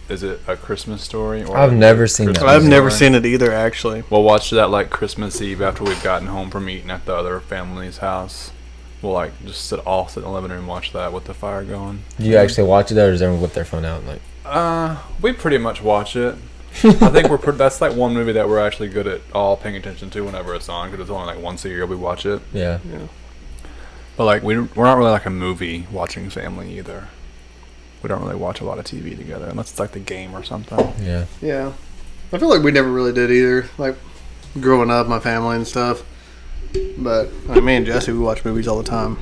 Is it A Christmas Story? Or I've never seen that. Christmas I've never Story? seen it either, actually. We'll watch that like Christmas Eve after we've gotten home from eating at the other family's house. We'll like just sit in the living room and watch that with the fire going. Do you actually watch it, or does everyone whip their phone out? And, like, We pretty much watch it. I think that's like one movie that we're actually good at all paying attention to whenever it's on, because it's only like once a year we watch it. yeah. But like we're not really like a movie watching family either. We don't really watch a lot of TV together unless it's like the game or something. Yeah. Yeah. I feel like we never really did either. Like, growing up, my family and stuff. But, me and Jesse, we watch movies all the time.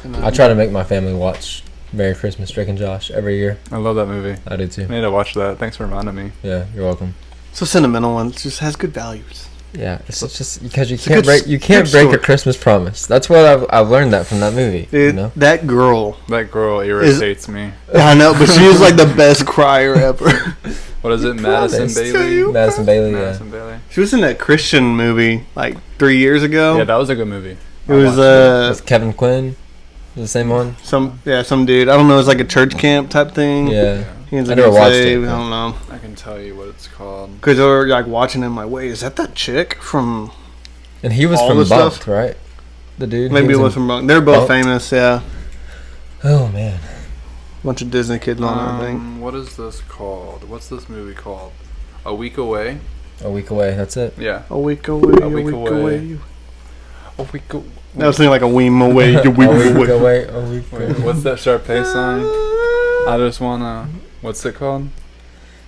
And, I try to make my family watch Merry Christmas, Drake and Josh every year. I love that movie. I do too. I need to watch that. Thanks for reminding me. Yeah, you're welcome. So sentimental one. It just has good values. Yeah, it's just because you It's a can't good break story. a Christmas promise. That's what I've learned that from that movie. Dude, You know? that girl. That girl irritates me. I know, but she is like the best crier ever. What is it? Madison promise. Bailey? Madison Bailey. Yeah. Madison Bailey. She was in that Christian movie like 3 years ago. Yeah, that was a good movie. It was With Kevin Quinn, the same one. some dude. I don't know. It's like a church camp type thing. Yeah. He ends I up never getting watched saved. it, I but- don't know. I can tell you what it's called. Because they were like watching him, like, wait, is that chick from? And he was All from the stuff? Bunked, right? The dude. Maybe he it was in- from. Bunk. They're both Bunked? famous. Yeah, Oh man. bunch of Disney kids on it. I think. What is this called? What's this movie called? A Week Away? A week away. That's it. Yeah. A week away. A week away. A Week Away. I was thinking like a weem away. A week A week away. away. A week Wait, away. what's that Sharpay song? I just wanna. What's it called?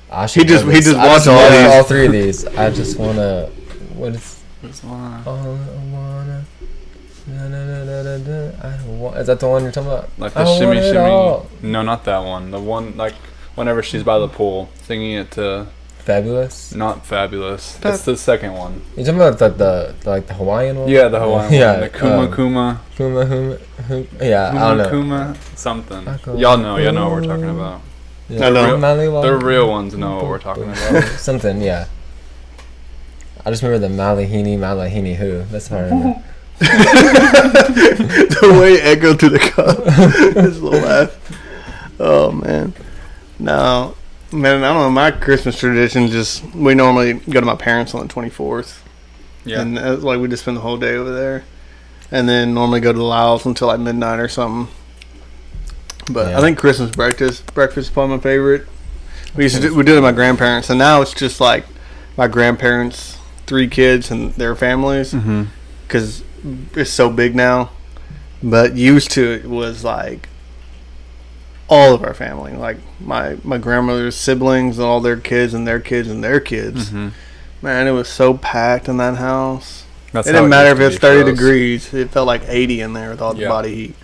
I should He just- know he this. just I watched all watched these. all three of these. I just wanna. What is? Just wanna. All I wanna. Na, na, na, na, na, na, I don't want. Is that the one you're talking about? Like I the want shimmy it shimmy. all. No, not that one. The one like whenever she's by the pool singing it to Fabulous. Not Fabulous. That's the second one. You talking about the like the Hawaiian one? Yeah, the Hawaiian Yeah, one. The Kuma Kuma. Kuma, huma, huma. Yeah, I don't know. Kuma something. I go- Y'all know what we're talking about. Yeah, I know. Maliwa- The real ones know what we're talking about. Something, yeah. I just remember the Malahini who. That's how I remember. The way it echoed through the cup. His little laugh. Oh man. No. Man, I don't know. My Christmas tradition just we normally go to my parents on the 24th. Yeah. And like we just spend the whole day over there. And then normally go to the Lyle's until like midnight or something. But Yeah. I think Christmas breakfast is probably my favorite. We did it with my grandparents, and now it's just like my grandparents, 3 kids, and their families, Mm-hmm. because it's so big now. But used to it was like all of our family, like my grandmother's siblings and all their kids and their kids and their kids. Mm-hmm. Man, it was so packed in that house. That's It how didn't matter used if to it's be for 30 us. degrees. It felt like 80 in there with all the Yeah. body heat.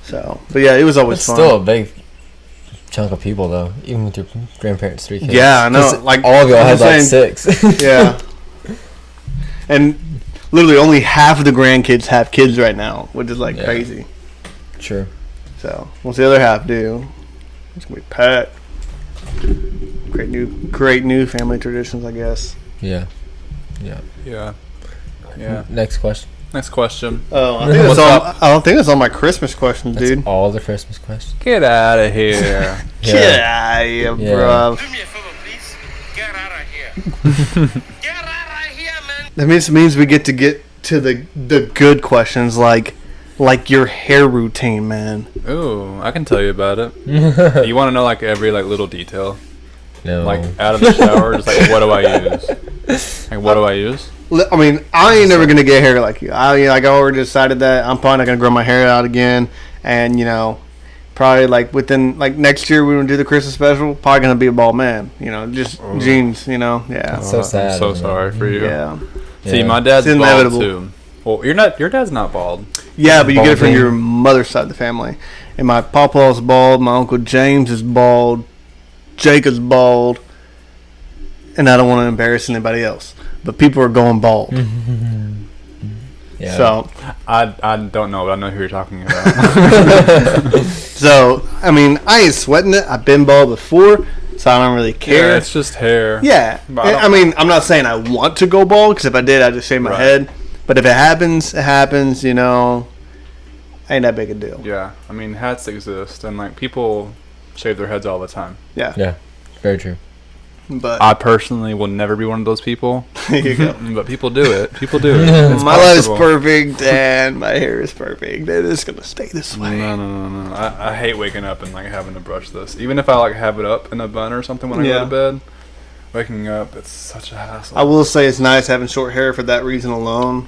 So, but yeah, it was always It's fun. still a big chunk of people though, even with your grandparents' 3 kids. Yeah, I know. 'Cause Like all of y'all I'm had like saying- 6. Yeah. And literally only half of the grandkids have kids right now, which is like Yeah. crazy. True. So, what's the other half do? It's gonna be packed. Great new family traditions, I guess. Yeah. Yeah. Yeah. Next question. Next question. Oh, I think What's I don't think that's all my Christmas questions, That's dude. all the Christmas questions. Get out of here. Get out of here, Yeah. bro. Do me a favor, please. Get out of here. Get out of here, man. That means we get to the good questions, like your hair routine, man. Ooh, I can tell you about it. You want to know like every like little detail? No. Like out of the shower, just like what do I use? Like what do I use? I mean, I ain't never gonna get hair like you. I already decided that I'm probably not gonna grow my hair out again, and probably like within like next year we gonna do the Christmas special. Probably gonna be a bald man. Just jeans. Yeah. That's so sad. I'm so isn't it? sorry for you. Yeah. See, Yeah. my dad's It's bald inevitable. too. Well, your dad's not bald. Yeah, but you get it from Balding. your mother's side of the family. And my papa's bald. My uncle James is bald. Jake is bald. And I don't want to embarrass anybody else, but people are going bald. Yeah. So, I don't know, but I know who you're talking about. I mean, I ain't sweating it. I've been bald before, so I don't really Yeah, care. it's just hair. Yeah. But I I mean, I'm not saying I want to go bald, because if I did, I'd just shave my Right. head. But if it happens, it happens, ain't that big a deal. Yeah, I mean hats exist, and like people shave their heads all the time. Yeah. Yeah. Very true. But I personally will never be one of those people, there you go. but people do it. People do it. It's My life is possible. perfect, and my hair is perfect. And it's going to stay this way. No. I hate waking up and like having to brush this. Even if I like have it up in a bun or something when I go Yeah. to bed, waking up, it's such a hassle. I will say it's nice having short hair for that reason alone.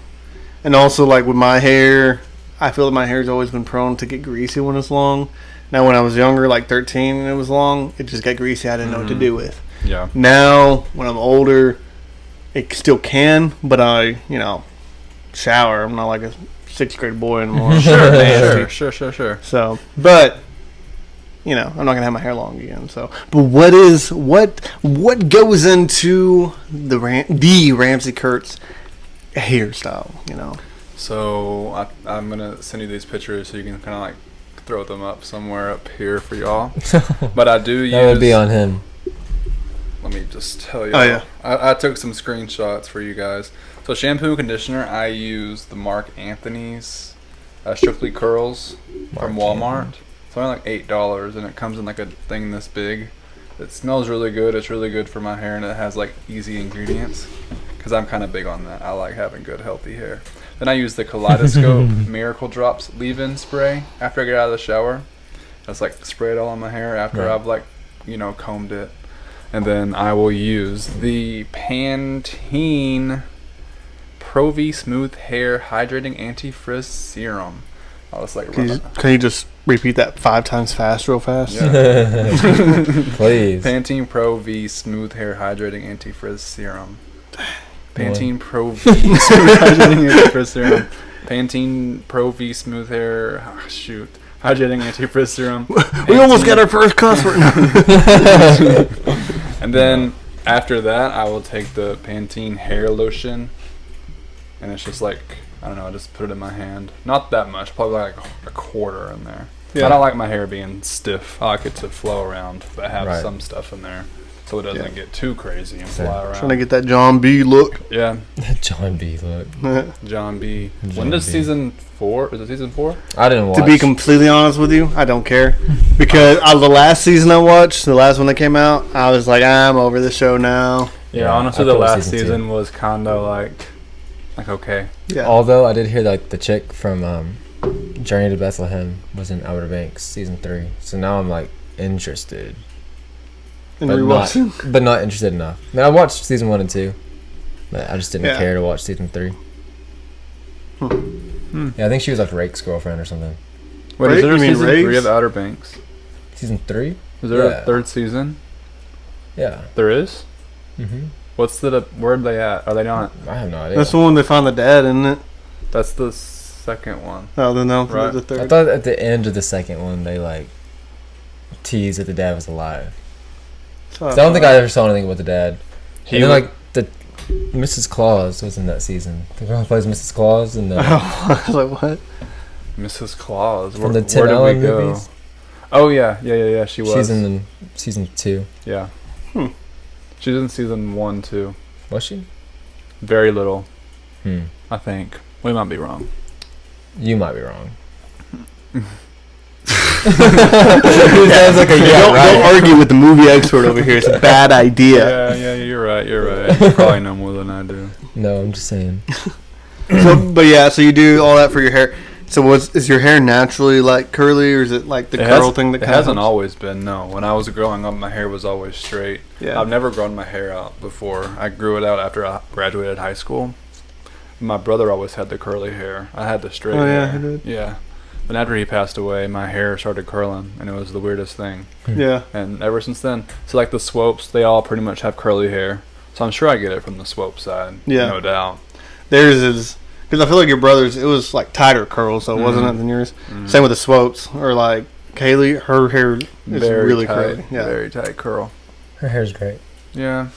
And also, like with my hair, I feel that my hair's always been prone to get greasy when it's long. Now, when I was younger, like 13, and it was long, it just got greasy. I didn't know what to do with. Yeah. Now, when I'm older, it still can, but I, shower. I'm not like a 6th grade boy anymore. Sure. So, but I'm not gonna have my hair long again. So, but what goes into the Ramsey Curts hairstyle? So I'm gonna send you these pictures so you can kind of like throw them up somewhere up here for y'all. But I do use. That would be on him. Let me just tell you. Oh, yeah. I took some screenshots for you guys. So shampoo and conditioner, I use the Mark Anthony's Strictly Curls from Walmart. It's only like $8, and it comes in like a thing this big. It smells really good. It's really good for my hair, and it has like easy ingredients. Because I'm kind of big on that. I like having good, healthy hair. Then I use the Kaleidoscope Miracle Drops leave-in spray after I get out of the shower. Just like spray it all on my hair after I've like, combed it. And then I will use the Pantene Pro V Smooth Hair Hydrating Anti-Frizz Serum. I'll just like run Can you just repeat that 5 times fast, real fast? Yeah. Please. Pantene Pro V Smooth Hair Hydrating Anti-Frizz Serum. Pantene Pro V Smooth Hydrating Anti-Frizz Serum. Pantene Pro V Smooth Hair Hydrating Anti-Frizz Serum. We almost got our first cuss word. And then after that, I will take the Pantene hair lotion, and it's just like, I don't know, I just put it in my hand. Not that much, probably like a quarter in there. Yeah. I don't like my hair being stiff. I like it to flow around, but have Right. some stuff in there so it doesn't get too crazy and fly around. Trying to get that John B look. Yeah, John B. Look. John B. John When does B. season 4? Is it season 4? I didn't watch. To be completely honest with you, I don't care. Because the last season I watched, the last one that came out, I was like, I'm over the show now. Yeah, Yeah, honestly, I the thought it was last season season 2. was kind of like okay. Yeah. Although I did hear that the chick from Journey to Bethlehem was in Outer Banks season 3, so now I'm like interested, And but rewatching. but not interested enough. I mean, I watched season 1 and 2, but I just didn't Yeah. care to watch season 3. Yeah, I think she was like Rake's girlfriend or something. Wait, Right? is there You a mean season 3 Raves? of Outer Banks? Season 3? Is there Yeah. a third season? Yeah. There is? Mhm. Where are they at? Are they not? I have no idea. That's the one they found the dad, isn't it? That's the second one. Oh, then no, Right. the I third. thought at the end of the second one they like teased that the dad was alive. So 'Cause I don't think I ever saw anything with the dad. He And then wa- like the Mrs. Claus was in that season. The girl who plays Mrs. Claus in the I was like, what? Mrs. Claus. from the Tim Allen movies. Oh yeah. She was. She's in season 2. Yeah. Hmm. She's in season 1 too. Was she? Very little, Hmm. I think. We might be wrong. You might be wrong. Sounds like a Don't argue with the movie expert over here. It's a bad idea. Yeah, you're right. You probably know more than I do. No, I'm just saying. So you do all that for your hair. So is your hair naturally like curly, or is it like the curl thing that it kind of hasn't always been? No. When I was growing up, my hair was always straight. Yeah. I've never grown my hair out before. I grew it out after I graduated high school. My brother always had the curly hair. I had the straight hair. He did. Yeah. But after he passed away, my hair started curling, and it was the weirdest thing. Yeah. And ever since then, so like the Swopes, they all pretty much have curly hair. So I'm sure I get it from the Swope side. Yeah. No doubt. Theirs is, because I feel like your brother's, it was like tighter curls, so it wasn't it than yours. Same with the Swopes, or like Kaylee, her hair is Very really tight, curly. Yeah. Very tight curl. Her hair's great. Yeah.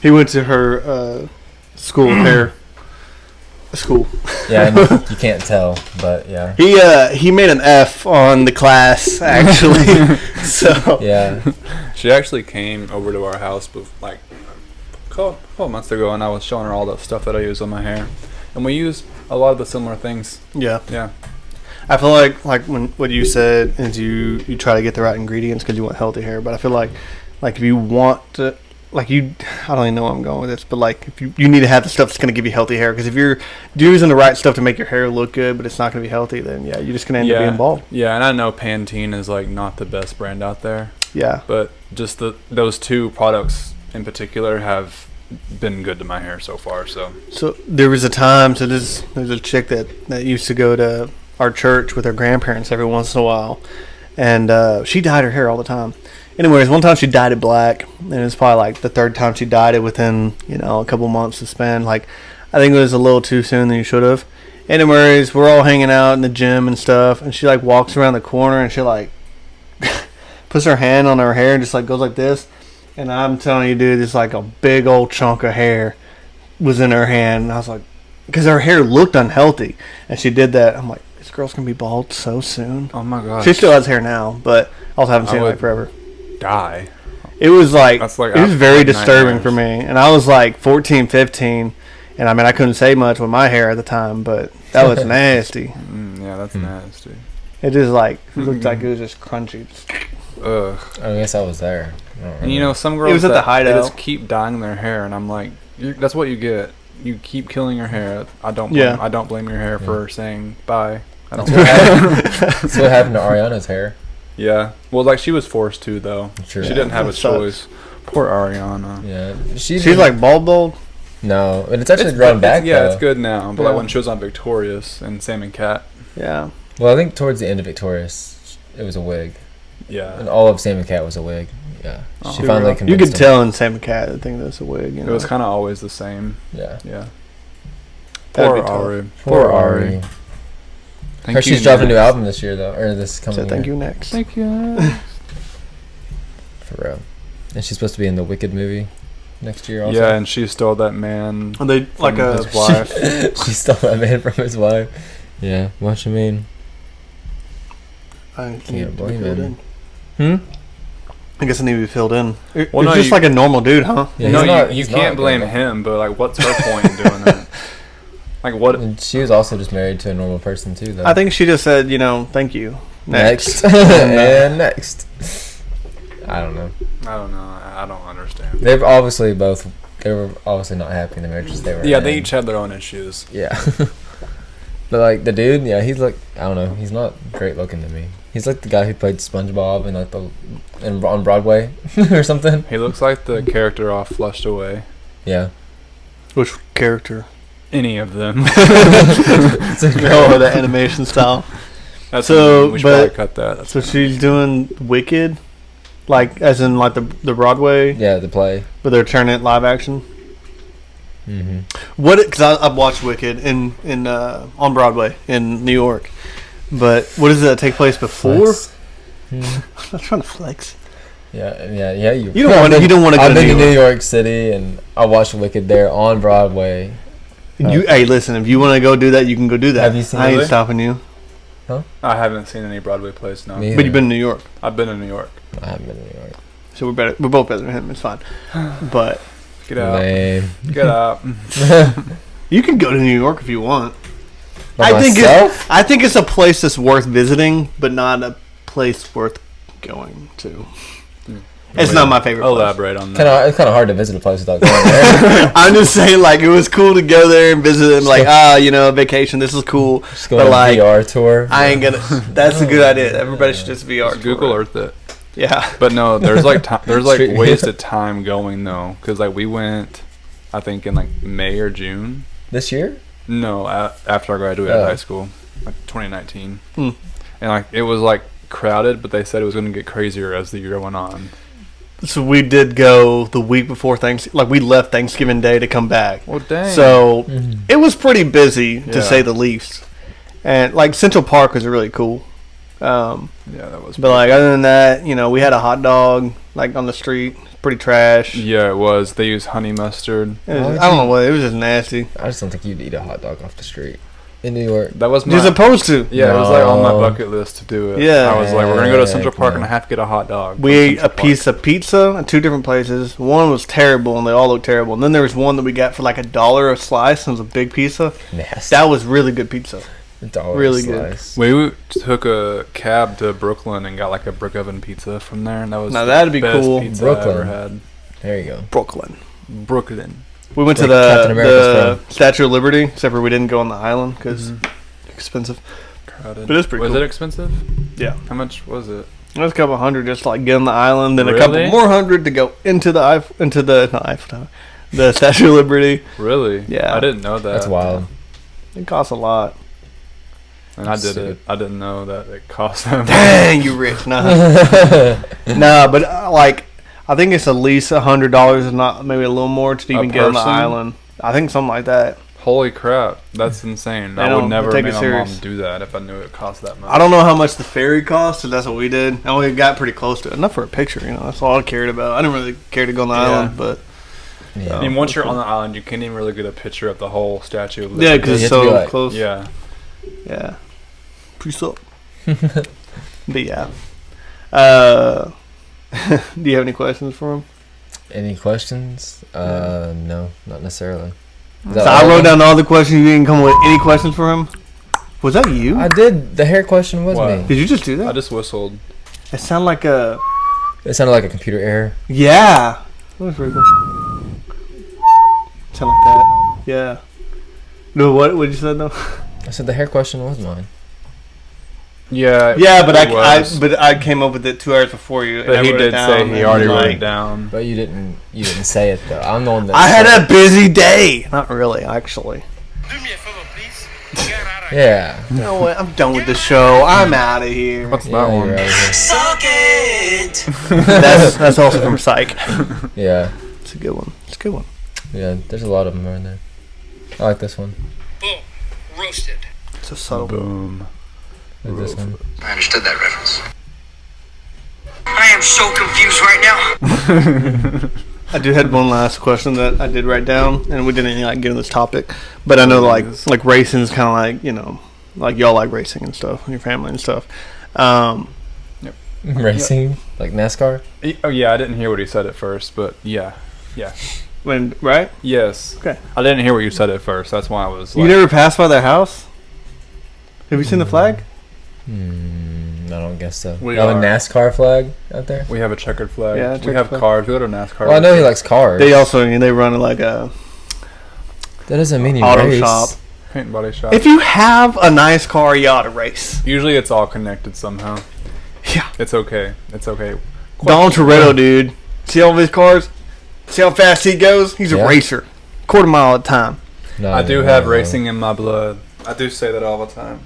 He went to her school of hair. School. Yeah, and you can't tell, but yeah. He made an F on the class, actually. So Yeah. She actually came over to our house like a couple months ago, and I was showing her all the stuff that I use on my hair. And we use a lot of the similar things. yeah. Yeah. I feel like when what you said is you try to get the right ingredients because you want healthy hair, but I feel like if you want to, I don't even know where I'm going with this, but like if you need to have the stuff that's going to give you healthy hair, because if you're using the right stuff to make your hair look good but it's not going to be healthy, then yeah, you're just going to end up being bald. Yeah, and I know Pantene is like not the best brand out there, Yeah. but just those two products in particular have been good to my hair so far. So There was a time, there's a chick that used to go to our church with her grandparents every once in a while, and she dyed her hair all the time. Anyways, one time she dyed it black, and it was probably like the third time she dyed it within, a couple months of span. Like, I think it was a little too soon than you should have. Anyways, we're all hanging out in the gym and stuff, and she like walks around the corner and she like puts her hand on her hair and just like goes like this. And I'm telling you, dude, it's like a big old chunk of hair was in her hand. And I was like, because her hair looked unhealthy, and she did that. I'm like, this girl's gonna be bald so soon. oh my gosh, She still has hair now, but I also haven't seen it would like forever. die. It was like, That's like it was very absolute disturbing nightmares. for me. And I was like 14, 15, and I mean, I couldn't say much with my hair at the time, but that was nasty. Yeah, that's nasty. It just like looked like it was just crunchy. Ugh. I guess I was there. I don't And remember. some girls was at the they hideout. just keep dyeing their hair, and I'm like, that's what you get. You keep killing your hair. I don't blame your hair for saying bye. I don't. That's what happened to Ariana's hair. Yeah. Well, like she was forced to though. True. She didn't have a That sucks. choice. Poor Ariana. Yeah. She's like bald. No, and it's actually run back. Yeah, though. it's good now. But Yeah. like when she was on Victorious and Sam and Cat. Yeah. Well, I think towards the end of Victorious, it was a wig, Yeah. and all of Sam and Cat was a wig. Yeah. Oh. She finally You convinced could him. tell in Sam and Cat, I think that's a wig. It was kind of always the same. Yeah. Yeah. That'd Poor be tough. Ari. Poor Ari. Thank Her, she's dropping a new album this year though, or this coming So year. thank you next. Thank you. For real. And she's supposed to be in the Wicked movie next year also. Yeah, and she stole that man Are they like from his wife. She stole that man from his wife. Yeah. What you mean? I Can't blame him. I guess I need to be filled in. Well, It's no, just you- like a normal dude, huh? Yeah, No, he's not- you he's can't not blame good. him, but like, what's her point in doing that? Like, what? And she was also just married to a normal person too, though. I think she just said, thank you. next. And next. I don't know. I don't know. I don't understand. They were obviously not happy in the marriages they were Yeah, in. they each have their own issues. Yeah. But like the dude, yeah, he's like, I don't know, he's not great looking to me. He's like the guy who played SpongeBob in like on Broadway or something. He looks like the character off Flushed Away. Yeah. Which character? Any of them. Oh, the animation style. That's So, we should but- probably cut that. That's So she's doing Wicked, like as in like the Broadway, Yeah, the play. but they're turning it live action. Mm-hmm. What? Because I've watched Wicked in on Broadway in New York, but what does that take place before? I'm not trying to flex. Yeah. You You don't want to. You don't want to go I've to been New to York. New York City and I watched Wicked there on Broadway. Hey, listen. If you want to go do that, you can go do that. Have you seen I ain't it? stopping you. I haven't seen any Broadway plays. No, Me But you've been in New York, I've been in New York. I haven't been to New York. so we're better. We're both better than him. It's fine. But Get out. Lame. Get out. you can go to New York if you want. By I think myself? I think it's a place that's worth visiting, but not a place worth going to. It's not my favorite place. Elaborate on that. It's kind of hard to visit a place without going there. I'm just saying, like, it was cool to go there and visit and, like, vacation, this is cool. Just go on But, a like, VR tour. I ain't gonna. That's a good idea. Everybody should just VR. Just Google tour. Earth it. Yeah. But no, there's like there's like Street- wasted time going though, because like we went, I think in like May or June. This year? No, after I graduated Oh. high school, like 2019, Hmm. and like it was like crowded, but they said it was going to get crazier as the year went on. So we did go the week before Thanksgiving. Like, we left Thanksgiving Day to come back. Well, dang. So Mm-hmm. it was pretty busy, to Yeah. say the least. And, like, Central Park was really cool. Yeah, that was. But, like, other than that, we had a hot dog, like, on the street. Pretty trash. Yeah, it was. They used honey mustard. It was, Why would I don't you- know what. It was just nasty. I just don't think you'd eat a hot dog off the street in New York. That was my. You're supposed to. Yeah, it was like on my No. bucket list to do it. Yeah. I was like, we're gonna go to Central Heck Park no. and I have to get a hot dog. We from ate Central a Park. piece of pizza at 2 different places. One was terrible, and they all looked terrible. And then there was one that we got for like $1 a slice, and it was a big pizza. Nasty. That was really good pizza. $1 really a good. slice. We took a cab to Brooklyn and got like a brick oven pizza from there, and that was Now the that'd be best cool. Pizza I ever Brooklyn. had. There you go. Brooklyn. Brooklyn. We went to Like Captain the America's Statue of Liberty, except for we didn't go on the island because expensive. Crowded. But it's pretty Was cool. it expensive? Yeah. How much was it? It was a couple hundred just to, like, get on the island, then a couple Really? more hundred to go into the not Eiffel Tower, the Statue of Liberty. Really? Yeah. I didn't know that. That's wild. It costs a lot. And I did it. I didn't know that it cost that much. Dang, you rich. Nah, nah, but like, I think it's at least $100, if not maybe a little more, to even get on the person? island. I think something like that. Holy crap. That's insane. They I don't would never take make it my serious. mom do that if I knew it cost that much. I don't know how much the ferry cost, so that's what we did. And we got pretty close to it. Enough for a picture, that's all I cared about. I didn't really care to go on the Yeah. island, but Yeah. I mean, once you're on the island, you can't even really get a picture of the whole Statue of yeah, Liberty. because You it's have to be so like- close. Yeah. Yeah. Peace up. But yeah. Do you have any questions for him? Any questions? No, not necessarily. Is So that I all wrote of them? down all the questions. You didn't come with any questions for him? Was that you? I did. The hair question was What? me. Did you just do I that? just whistled. It sounded like a... It sounded like a computer error. Yeah. That was pretty cool. Sound like that. Yeah. No, what did you say though? I said the hair question was mine. Yeah. Yeah, but it was. I came up with it 2 hours before you. But and he I wrote it did down, say he and, already wrote like, it down. But you didn't say it though. I'm the one that I had said a busy day. Not really, actually. Do me a favor, please. Get out of it. here. Yeah. You know what? I'm done with the show. I'm out of here. What's Yeah, that one? you're out of here. Suck it! That's also from Psych. Yeah. It's a good one. It's a good one. Yeah. There's a lot of them in there. I like this one. Boom. Roasted. It's a subtle. Boom. I like this one. I understood that reference. I am so confused right now. I do had one last question that I did write down, and we didn't like get on this topic, but I know like racing is kind of like like y'all like racing and stuff, and your family and stuff. Racing, like NASCAR. Oh yeah, I didn't hear what he said at first, but yeah, Right? yes. Okay. I didn't hear what you said at first. That's why I was. You Like, never passed by their house? Have you seen the flag? I don't guess so. We You have a are. NASCAR flag out there? we have a checkered flag. Yeah, we checkered have flag. cars. We go to NASCAR. Well, I know he likes cars. They also they run like a That doesn't mean he auto race. shop. paint and body shop. If you have a nice car, you ought to race. Usually it's all connected somehow. Yeah. It's okay. It's okay. Don Toretto, dude. See all of his cars? See how fast he goes? He's a Yeah. racer. Quarter mile at a time. No, I do no, have no. racing in my blood. I do say that all the time.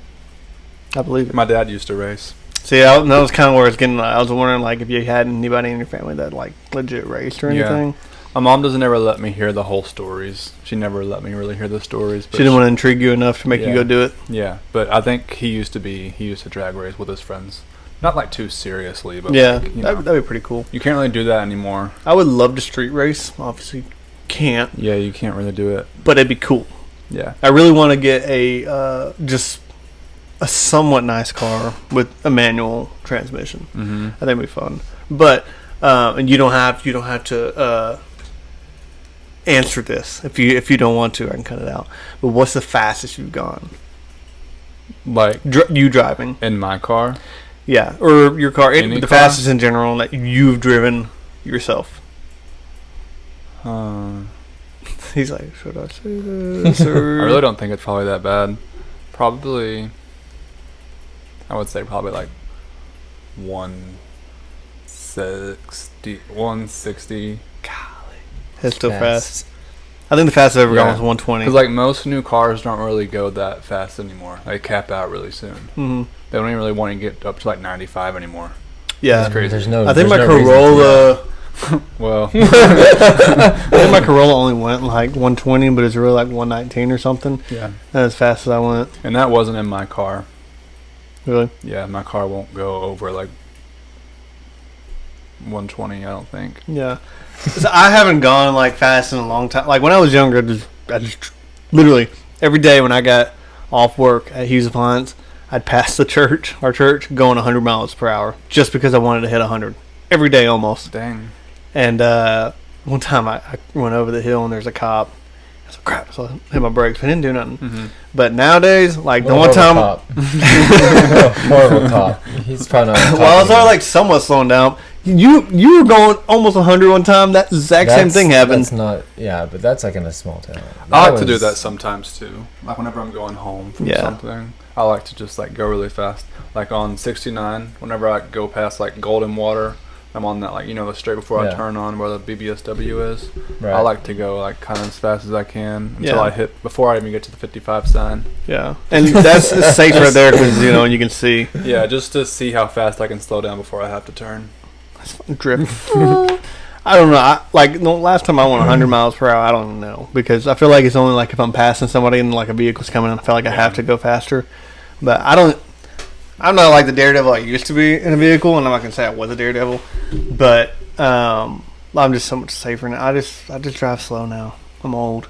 I believe it. My dad used to race. See, that was kind of where it's getting. I was wondering, like, if you had anybody in your family that like legit raced or Yeah. anything. My mom doesn't ever let me hear the whole stories. She never let me really hear the stories. She But didn't want to intrigue you enough to make you Yeah. go do it. Yeah, but I think he used to drag race with his friends. Not like too seriously, but Yeah, like, you know, that'd be pretty cool. you can't really do that anymore. I would love to street race. Obviously, can't, Yeah, you can't really do it. but it'd be cool. Yeah. I really want to get a just a somewhat nice car with a manual transmission. Mm-hmm. I think it'd be fun. But and you don't have to answer this if you don't want to. I can cut it out. But what's the fastest you've gone? Like You driving? in my car. Yeah, or your car. Any The car? fastest in general that you've driven yourself? I He's like, should I say this? Or... really don't think it's probably that bad. Probably, I would say probably like 160. It's still fast. I think the fastest I've ever gone was 120. Because like most new cars don't really go that fast anymore. They cap out really soon. Mm-hmm. They don't even really want to get up to like 95 anymore. Yeah, That's crazy. There's no. I think there's my no reason to Corolla. Well, I think my Corolla only went like 120, but it's really like 119 or something. yeah. That's as fast as I went. And that wasn't in my car. Really? Yeah, my car won't go over like 120, I don't think. Yeah. So I haven't gone like fast in a long time. Like when I was younger, I just literally every day when I got off work at Hughes Appliance, I'd pass our church, going 100 miles per hour just because I wanted to hit 100 every day almost. Dang. And one time I went over the hill and there's a cop. I was like, crap, so I hit my brakes. I didn't do nothing. Mm-hmm. But nowadays, like the What one a time, cop. What a horrible cop. He's probably not. well, I was already like somewhat slowing down. You were going almost 100 one time. That exact same thing happened. That's not. Yeah, but that's like in a small town. I like to do that sometimes too. Like whenever I'm going home from Yeah. something, I like to just like go really fast. Like on 69, whenever I go past like Golden Water, I'm on that like the straight before I Yeah. turn on where the BBSW is. Right. I like to go like kind of as fast as I can until Yeah. I hit before I even get to the 55 sign. Yeah, and that's it's safe right there because you can see Yeah, just to see how fast I can slow down before I have to turn. drift. I don't know. Like the last time I went 100 miles per hour, I don't know because I feel like it's only like if I'm passing somebody and like a vehicle's coming, and I feel like I have to go faster. But I'm not like the daredevil I used to be in a vehicle, and I'm not gonna say I was a daredevil, but I'm just so much safer now. I just drive slow now. I'm old.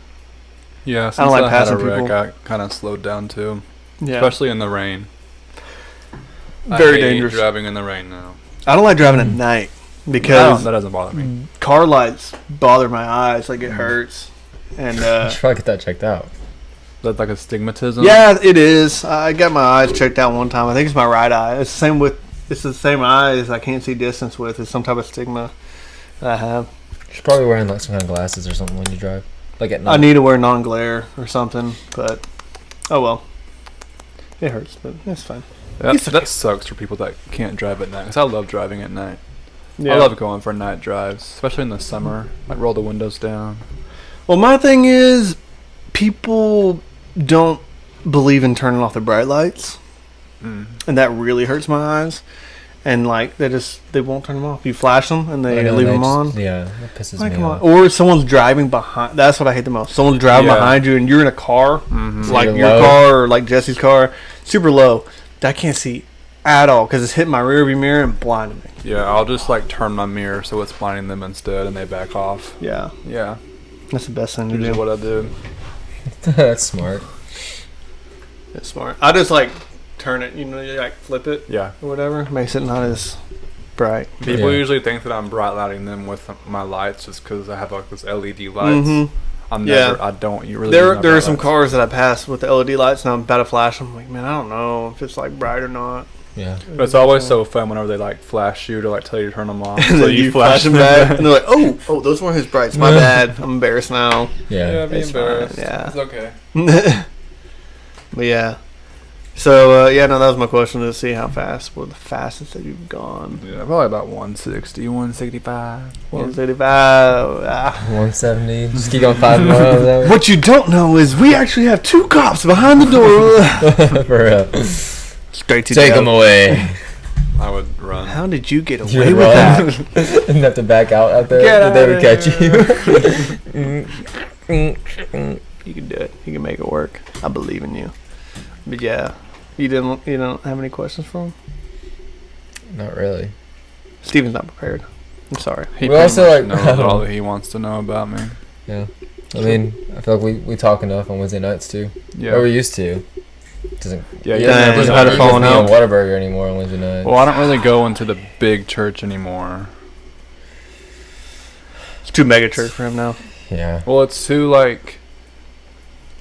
Yeah, since I don't like had a passing wreck, people. I kind of slowed down too, Yeah, especially in the rain. Very I hate dangerous. driving in the rain now. I don't like driving at night because That doesn't bother me. car lights bother my eyes. Like it hurts, and You should probably get that checked out. That's like astigmatism. yeah, it is. I got my eyes checked out one time. I think it's my right eye. It's the same eyes I can't see distance with. It's some type of stigma that I have. You should probably wearing like some kind of glasses or something when you drive, like at night. I need to wear non-glare or something, but oh well. It hurts, but it's fine. That sucks for people that can't drive at night. Cause I love driving at night. I love going for night drives, especially in the summer. Like roll the windows down. Well, my thing is, people don't believe in turning off the bright lights, and that really hurts my eyes. And like they won't turn them off. You flash them and they leave them on. Yeah, that pisses Like, me come on. off. Or someone's driving behind. That's what I hate the most. Someone's driving Yeah. behind you and you're in a car, like You're your low. car or like Jesse's car, super low. I can't see at all because it's hitting my rearview mirror and blinding me. Yeah, I'll just like turn my mirror so it's blinding them instead, and they back off. Yeah, Yeah, that's the best thing to usually do. what I do. That's smart. It's smart. I just like turn it, you like flip it Yeah. or whatever. Makes it not as bright. People Yeah. usually think that I'm bright lighting them with my lights just because I have like those LED lights. Mhm. I'm Yeah. never. I don't. You really. There use my are bright some lights. cars that I pass with the LED lights and I'm about to flash them. I'm like, man, I don't know if it's like bright or not. Yeah. But it's always so fun whenever they like flash you to like tell you to turn them off. And so then you flash them back, and they're like, "Oh, those weren't his brights. My bad. I'm embarrassed now." Yeah. be It's fine, embarrassed. yeah. It's okay. But yeah. So no, that was my question to see how fast. What the fastest that you've gone? Yeah, probably about 160, 165. 135. 170. Just keep going 5 miles. What you don't know is we actually have 2 cops behind the door. For real. Straight to Take jail. them away. I would run. How did you get You away would with run. that? And have to back out there. Get That they would outta catch you. You can do it. You can make it work. I believe in you. But yeah, you don't have any questions for him? Not really. Steven's not prepared. I'm sorry. He We're pretty also, much like- knows all that he wants to know about me. Yeah. I mean, I feel like we talk enough on Wednesday nights too. Yeah. Or we used to. Doesn't. Yeah, Yeah, never he's know. had a Doesn't falling me out. on Whataburger anymore on Wednesday nights. Well, I don't really go into the big church anymore. It's too mega church for him now. Yeah. Well, it's too like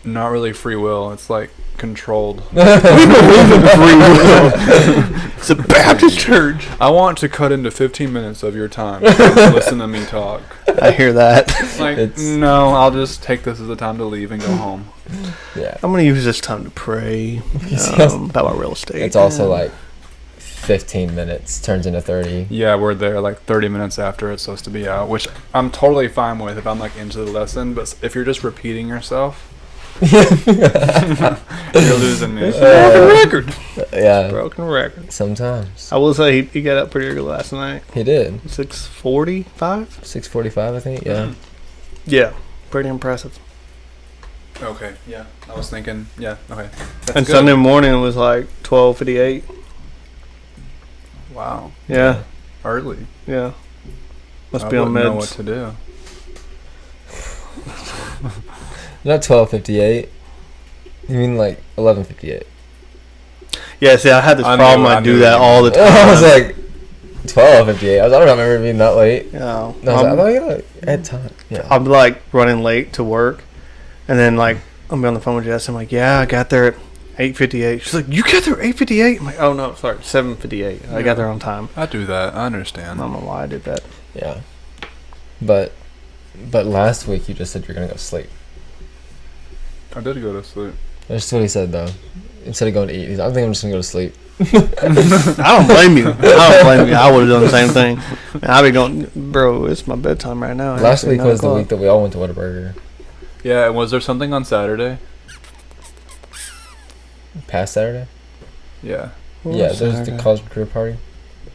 not really free will. It's like controlled. It's a Baptist church. I want to cut into 15 minutes of your time. Listen to me talk. I hear that. Like, It's- no, I'll just take this as a time to leave and go home. Yeah. I'm gonna use this time to pray about my real estate. It's also like 15 minutes turns into 30. Yeah, we're there like 30 minutes after it's supposed to be out, which I'm totally fine with if I'm like into the lesson. But if you're just repeating yourself, you're losing me. broken record. Yeah. Broken record. Sometimes. I will say he got up pretty early last night. He did. 6:45. 6:45, I think. Yeah. Yeah, pretty impressive. Okay, yeah. I was thinking, yeah, okay. That's And good. Sunday morning was like 12:58. Wow. Yeah, Early. yeah. Must I be on wouldn't know meds. what to do. Not 12:58. You mean like 11:58? Yeah, see, I had this I problem. knew- I I do knew that you all the meant. time. I was like 12:58. I don't remember being that late. Yeah. No, I was like, oh, yeah, at time. Yeah. I'm like running late to work, and then like I'm be on the phone with Jess. I'm like, yeah, I got there at 8:58. She's like, you got there at 8:58? I'm like, oh no, sorry, 7:58. I got there on time. I do that. I I understand. don't know why I did that. Yeah. But last week you just said you're gonna go sleep. I did go to sleep. That's what he said though. Instead of going to eat, he's, I think I'm just gonna go to sleep. I don't blame you. I would have done the same thing. Man, I'd be going, bro. It's my bedtime right now. Last It's week 9 was the o'clock. week that we all went to Whataburger. Yeah, was there something on Saturday? Past Saturday. Yeah. What Yeah, was there's Saturday? the college career party.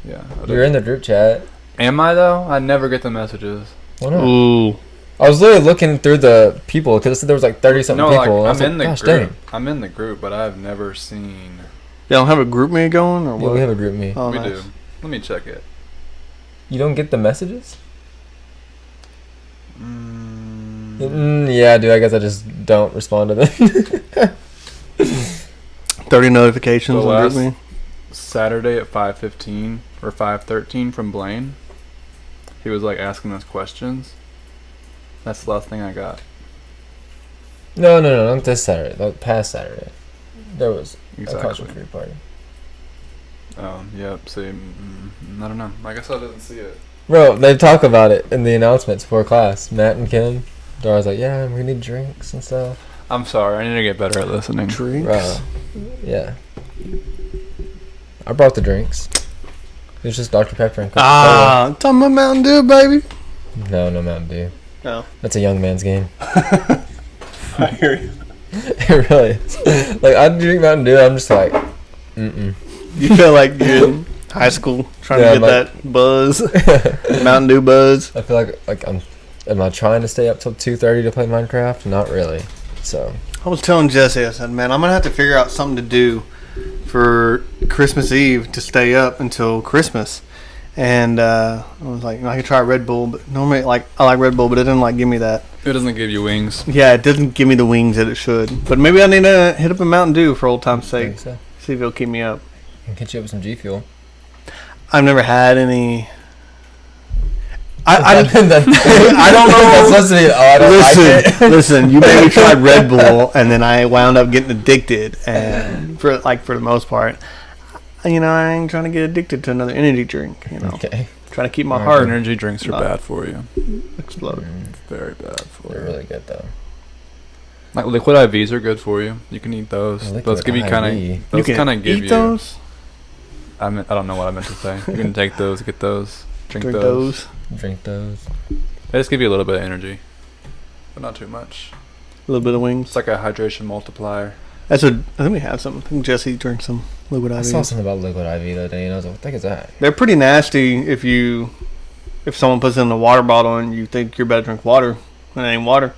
Yeah. You're in the group chat. Am I though? I never get the messages. Why not? Ooh. I was literally looking through the people because it said there was like 30 something No, people. like and I I'm was like, in the gosh, group. dang. I'm in the group, but I've never seen. Y'all don't have a group me going or Yeah, what? we have a group me. Oh, we nice. do. Let me check it. You don't get the messages? Mm, Yeah, dude. I guess I just don't respond to them. 30 notifications The on group last- me. Saturday at 5:15 or 5:13 from Blaine. He was like asking us questions. That's the last thing I got. No, not this Saturday. The past Saturday. There was a college Exactly. career party. Yep. See, I don't know. I guess I didn't see it. Bro, they talk about it in the announcements for class. Matt and Kim. They're always like, yeah, we need drinks and stuff. I'm sorry. I need to get better at listening. Drinks. Bro, yeah. I brought the drinks. It was just Dr. Pepper and Coca-Cola. Talking about Mountain Dew, baby. No Mountain Dew. No. That's a young man's game. I hear you. It really is. Like, I drink Mountain Dew, I'm just like, mm-mm. You feel like you're in high school trying Yeah, to get that buzz, Mountain Dew buzz. I feel like am I trying to stay up till 2:30 to play Minecraft? Not really. So, I was telling Jesse, I said, man, I'm going to have to figure out something to do for Christmas Eve to stay up until Christmas. And I was like, I could try Red Bull, but normally, like, I like Red Bull, but it didn't, like, give me that. It doesn't give you wings. Yeah, it doesn't give me the wings that it should. But maybe I need to hit up a Mountain Dew for old time's I sake. think so. See if it'll keep me up. I can catch you up with some G Fuel. I've never had any. I I don't know. know. That's supposed to be, I don't like it. Listen. You made me try Red Bull, and then I wound up getting addicted. And for the most part, I ain't trying to get addicted to another energy drink. Okay. Trying to keep my Alright, heart Energy drinks are No. bad for you. explode. Very bad for They're you. really good though. Like liquid IVs are good for you. You can eat those. Liquid Those give you kind IV. of. You Those can kind of give eat you. those. I don't know what I meant to say. You can take those, get those, drink Those. Drink those. They just give you a little bit of energy, but not too much. A little bit of wings. It's like a hydration multiplier. That's what I think we have some. I think Jesse drinks some liquid I saw IVs. something about liquid IV the other day, and I was like, what the heck is that? They're pretty nasty if someone puts it in a water bottle and you think you're about to drink water and it ain't water.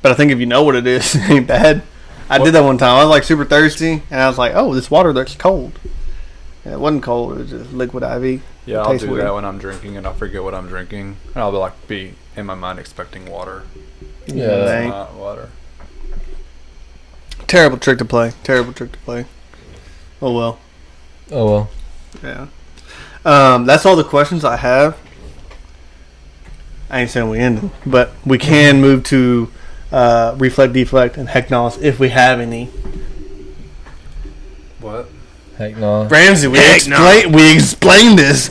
But I think if you know what it is, it ain't bad. I did that one time. I was like super thirsty and I was like, oh, this water that's cold. And it wasn't cold. It was just liquid IV. Yeah, It I'll tastes do weird. that when I'm drinking and I'll forget what I'm drinking, and I'll be in my mind expecting water. Yeah. It It's ain't. not water. Terrible trick to play. Terrible trick to play. Oh well. Oh well. Yeah. That's all the questions I have. I ain't saying we ended, but we can move to reflect, deflect, and heck knows if we have any. What? Heck no. Ramsey, we explained this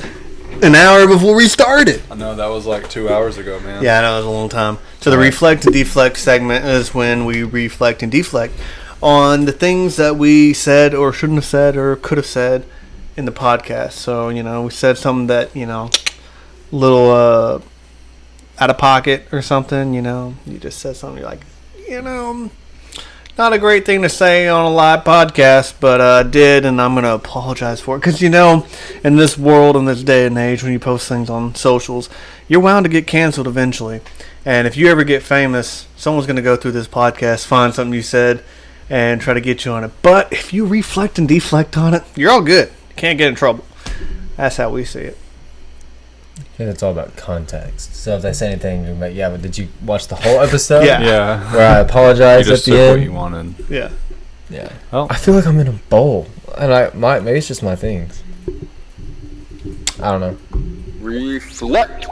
an hour before we started. I know that was like 2 hours ago, man. Yeah, I know, it was a long time. So the reflect and deflect segment is when we reflect and deflect on the things that we said or shouldn't have said or could have said in the podcast. So, we said something that, little out of pocket or something, you just said something, you're like, not a great thing to say on a live podcast, but I did, and I'm going to apologize for it. Because, in this world, in this day and age, when you post things on socials, you're bound to get canceled eventually. And if you ever get famous, someone's going to go through this podcast, find something you said, and try to get you on it. But if you reflect and deflect on it, you're all good. You can't get in trouble. That's how we see it. I think it's all about context. So if they say anything, you're like, yeah, but did you watch the whole episode? Yeah. Where I apologize You just at the took what end? you wanted. Yeah. Yeah. Oh. I feel like I'm in a bowl. And maybe it's just my things. I don't know. Reflect.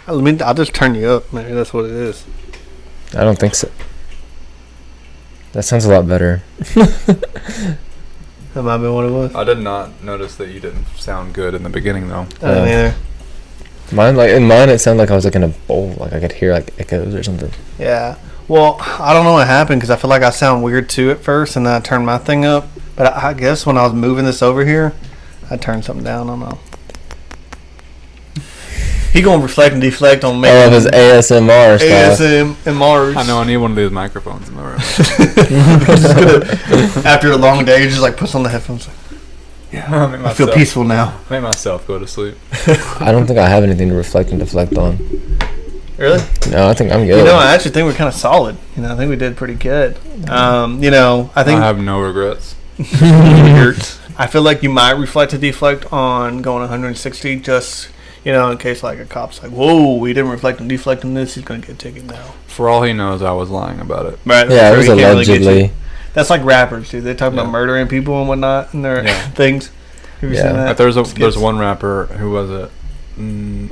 I'll just turn you up. Maybe that's what it is. I don't think so. That sounds a lot better. That might be what it was. I did not notice that you didn't sound good in the beginning, though. I don't either. Mine, it sounded like I was like in a bowl. Like I could hear like echoes or something. Yeah. Well, I don't know what happened because I feel like I sound weird too at first, and then I turned my thing up. But I guess when I was moving this over here, I turned something down. I don't know. He gonna reflect and deflect on me. Oh, his ASMR stuff. ASMR. I know I need one of these microphones in the room. After a long day, you just like puts on the headphones. Yeah, I feel peaceful now. Make myself go to sleep. I don't think I have anything to reflect and deflect on. Really? No, I think I'm good. I actually think we're kind of solid. I think we did pretty good. I think I have no regrets. I feel like you might reflect and deflect on going 160 just, in case like a cop's like, whoa, we didn't reflect and deflect on this, he's going to get a ticket now. For all he knows, I was lying about it. Right. Yeah, it was allegedly. That's like rappers, dude. They talk about murdering people and whatnot in their things. Have you seen that? There's one rapper, who was it? I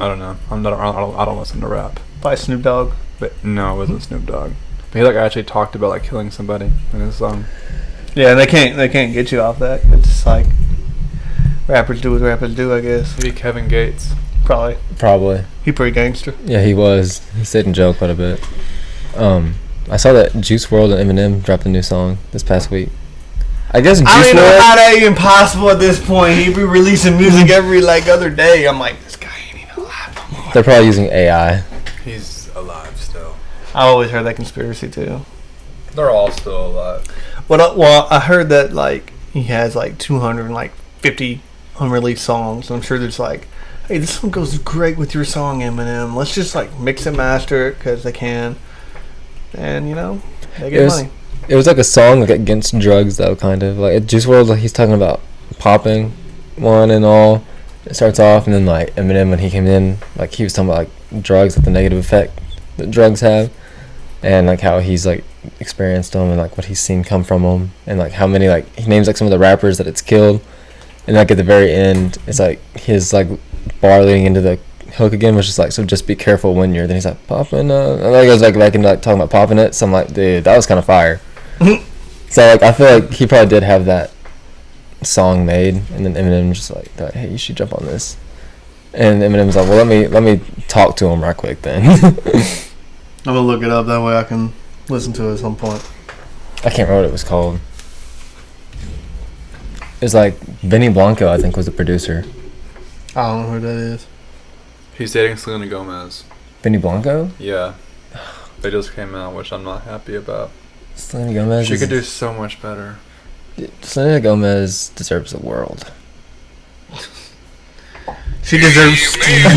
don't know. I don't listen to rap. By Snoop Dogg. But no, it wasn't Snoop Dogg. But he actually talked about like killing somebody in his song. Yeah, they can't get you off that. It's just like rappers do what rappers do, I guess. Maybe Kevin Gates. Probably. He pretty gangster. Yeah, he was. He stayed in jail quite a bit. I saw that Juice WRLD and Eminem dropped a new song this past week. I guess Juice I don't even know WRLD. how that even possible at this point. He be releasing music every other day. I'm like, this guy ain't even alive no more. They're probably using AI. He's alive still. I always heard that conspiracy too. They're all still alive. Well, I heard that like he has like 250 unreleased songs. I'm sure there's like, hey, this one goes great with your song, Eminem. Let's just like mix and master it because they can, and they get money. It was like a song like against drugs though, kind of like Juice WRLD. Like he's talking about popping one and all. It starts off, and then like Eminem when he came in, like he was talking about like drugs, like the negative effect that drugs have, and like how he's like experienced them and like what he's seen come from them, and like how many like he names like some of the rappers that it's killed, and like at the very end, it's like his like bar leading into the hook again was just like, so just be careful when you're. Then he's like popping, and like it was like back into like talking about popping it. So I'm like, dude, that was kind of fire. So like I feel like he probably did have that song made, and then Eminem just like, hey, you should jump on this, and Eminem's like, well, let me talk to him right quick then. I'm gonna look it up that way I can listen to it at some point. I can't remember what it was called. It was like Benny Blanco, I think, was the producer. I don't know who that is. He's dating Selena Gomez. Benny Blanco? Yeah. They just came out, which I'm not happy about. Selena Gomez. She could do so much better. Selena Gomez deserves the world. She deserves Steven.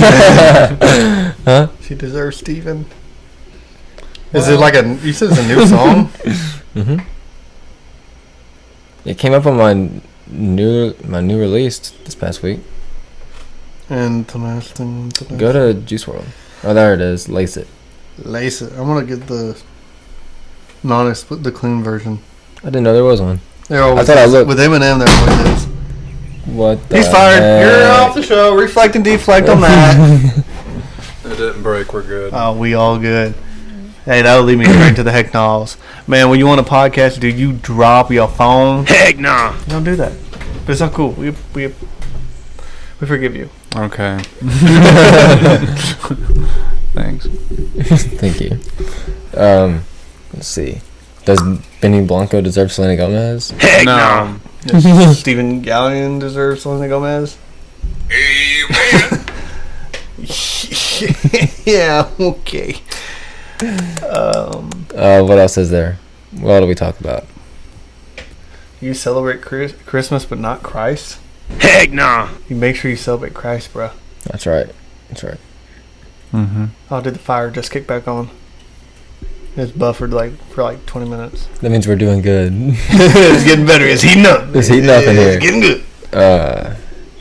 Huh? She deserves Steven. Is it like you said it's a new song? Mm-hmm. It came up on my new release this past week. And Go to Juice WRLD. Oh, there it is. Lace it. Lace it. I'm gonna get the the clean version. I didn't know there was one. There always I thought is. I looked. With Eminem, there always is. What? He's fired. You're off the show. Reflect and deflect on that. It didn't break. We're good. Oh, we all good. Hey, that'll lead me right to the heck nolls. Man, when you want a podcast, do you drop your phone? Heck nah. Don't do that. But it's not cool. We forgive you. Okay. Thanks. Thank you. Let's see. Does Benny Blanco deserve Selena Gomez? Heck nah. No. Stephen Gallion deserves Selena Gomez. Amen. Yeah, okay. What else is there? What do we talk about? You celebrate Christmas but not Christ? Heck nah. You make sure you celebrate Christ, bro. That's right. That's right. Mm-hmm. Oh, did the fire just kick back on? It's buffered for 20 minutes. That means we're doing good. It's getting better. It's heating up. It's heating up in here. It's getting good.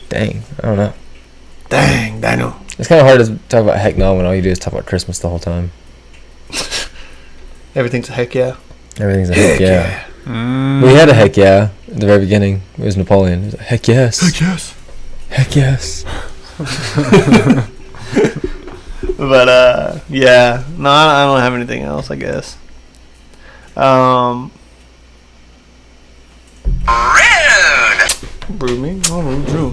Dang. I don't know. Dang, Daniel. It's kind of hard to talk about heck no when all you do is talk about Christmas the whole time. Everything's a heck yeah. Everything's a heck yeah. Mm. We had a heck yeah at the very beginning. It was Napoleon. It was like, heck yes. Heck yes. Heck yes. But yeah, no, I don't have anything else. I guess. Rude. Rude me? Oh, true.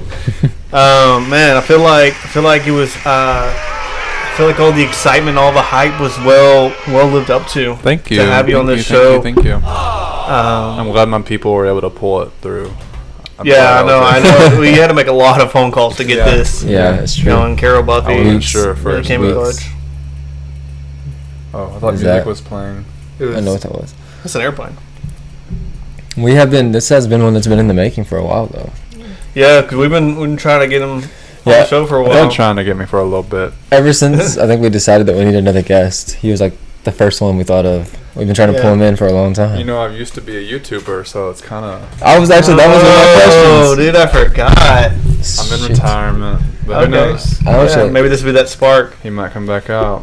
Man, I feel like it was. I feel like all the excitement, all the hype was well lived up to. Thank you. To have you on Thank this you, show. Thank you. I'm glad my people were able to pull it through. Yeah, I know. We had to make a lot of phone calls to get this. Yeah, it's true. And Carol Buffy. I wasn't sure at really first. came in clutch. Oh, I thought Is music that- was playing. I know what that was. That's an airplane. This has been one that's been in the making for a while, though. Yeah, because we've been trying to get him on Yeah. the show for a They've while. been trying to get me for a little bit. Ever since I think we decided that we needed another guest, he was like the first one we thought of. We've been trying to pull him in for a long time. You know, I used to be a YouTuber, so it's kind of. I was actually that was one of my Oh, questions. dude, I forgot. I'm in Shit. retirement, but who Okay. knows? I wish Yeah, I- maybe this would be that spark. He might come back out.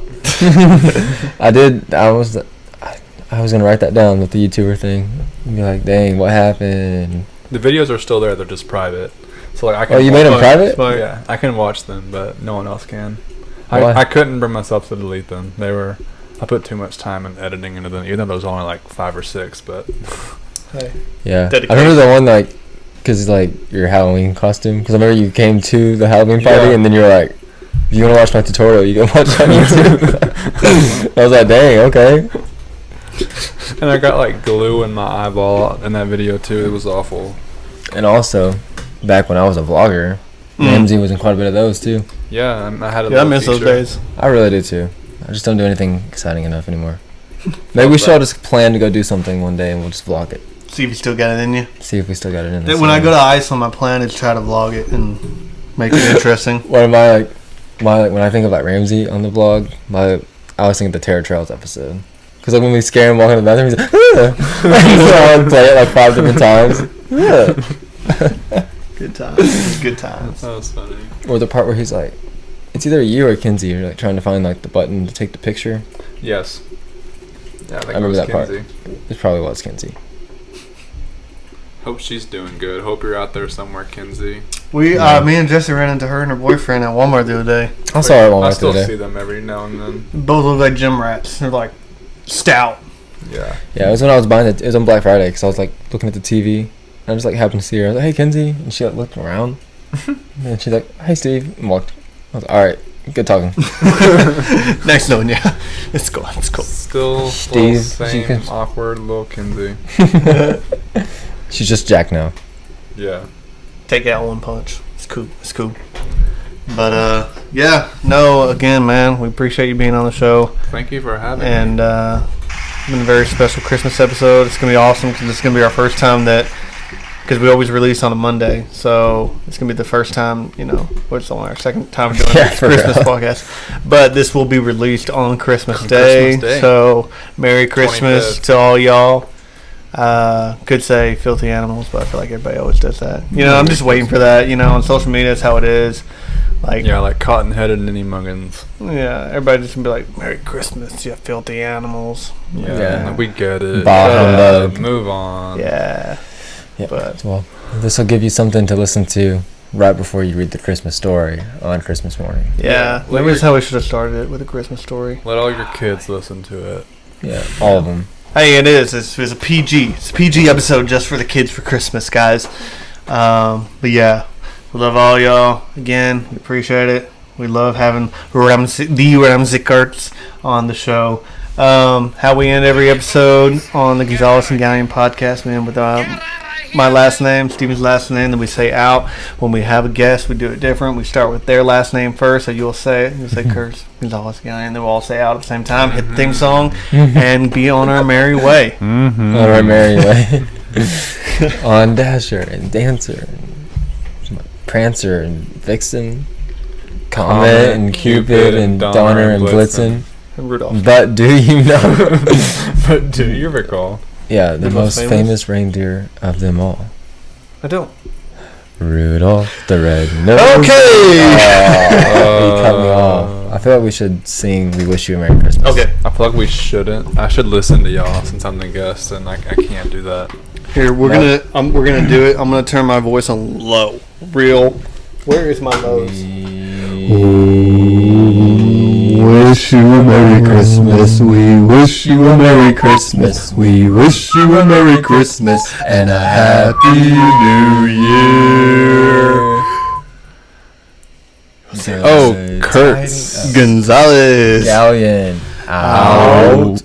I was gonna write that down with the YouTuber thing. And be like, dang, what happened? The videos are still there; they're just private. So like I can. Oh, you made them watch- private? Smart. Yeah, I can watch them, but no one else can. Why? I couldn't bring myself to delete them. I put too much time in editing into them, even though there was only like 5 or 6. But Hey. Yeah, Dedication. I remember the one like, cause like your Halloween costume. Cause I remember you came to the Halloween party Yeah. and then you were like, if you wanna watch my tutorial, you can watch it on YouTube. I was like, dang, okay. and I got like glue in my eyeball in that video too. It was awful. And also, back when I was a vlogger, Ramsey was in quite a bit of those too. Yeah, I had a Yeah, I little miss those feature. days. I really do too. I just don't do anything exciting enough anymore. Maybe we should all just plan to go do something one day and we'll just vlog it. See if you still got it in you. See if we still got it in us. When I go to Iceland, my plan is to try to vlog it and make it interesting. What am I like? When I think of like Ramsey on the vlog, I always think of the Terror Trails episode. Cause like when we scare him walking in the bathroom, he's like, so I would play it like 5 different times. Good times. Good times. That was funny. Or the part where he's like, it's either you or Kinsey. You're like trying to find like the button to take the picture. Yes. Yeah, I think I remember it was that part. Kinsey. It probably was Kinsey. Hope she's doing good. Hope you're out there somewhere, Kinsey. Me and Jesse ran into her and her boyfriend at Walmart the other day. I saw her at I Walmart still today. see them every now and then. Both look like gym rats. They're like stout. Yeah. Yeah, it was when I was buying it. It was on Black Friday because I was like looking at the TV. And I just like happened to see her. I was like, hey, Kinsey. And she like looked around. And she's like, hey, Steve. And walked. I was like, all right, good talking. Nice knowing you. It's cool. It's cool. Still Steve, same she can- awkward little Kinsey. She's just Jack now. Yeah. Take out one punch. It's cool. It's cool. But yeah, no. Again, man, we appreciate you being on the show, Thank you for having me. and it's been a very special Christmas episode. It's gonna be awesome because it's gonna be our first time because we always release on a Monday, so it's gonna be the first time. It's only our second time doing Yeah, a for Christmas real. podcast, but this will be released on Christmas On Day. Christmas Day. So Merry Christmas 25th. to all y'all. Could say filthy animals, but I feel like everybody always does that. I'm just waiting for that. On social media, that's how it is. Like, yeah, like cotton-headed ninny muggins. yeah, everybody just gonna be like, "Merry Christmas, you filthy animals." Yeah. We get it. Bah Yeah, humbug. move on. Yeah. Yeah. But Well, this will give you something to listen to right before you read the Christmas story on Christmas morning. Yeah, maybe that's how we should have started it, with a Christmas story. Let all your kids listen to it. Yeah, all of them. Hey, it is. It's a PG. It's a PG episode just for the kids for Christmas, guys. But yeah, we love all y'all. Again, we appreciate it. We love having the Ramsey Curs on the show. How we end every episode on the Gonzalez and Gallion podcast, man, with my last name, Steven's last name, then we say out. When we have a guest, we do it different. We start with their last name first, so you'll say Curts, Gonzalez, Gallion, then we'll all say out at the same time, hit the theme song, and be on our merry way. On our merry way. On Dasher and Dancer and Prancer and Vixen, Comet and Cupid and Donner and Blitzen. And Rudolph. But do you know? But do you recall? Yeah, the most famous? famous reindeer of them all. I don't. Rudolph the Red-Nosed. Okay! You cut me off. I feel like we should sing "We Wish You a Merry Christmas." Okay. I feel like we shouldn't. I should listen to y'all since I'm the guest, and I can't do that. Here, we're gonna do it. I'm gonna turn my voice on low. Real. Where is my nose? Wish you a Merry Christmas. We wish you a Merry Christmas. We wish you a Merry Christmas and a Happy New Year. Oh, Curts. Gonzalez. Gallion. Out.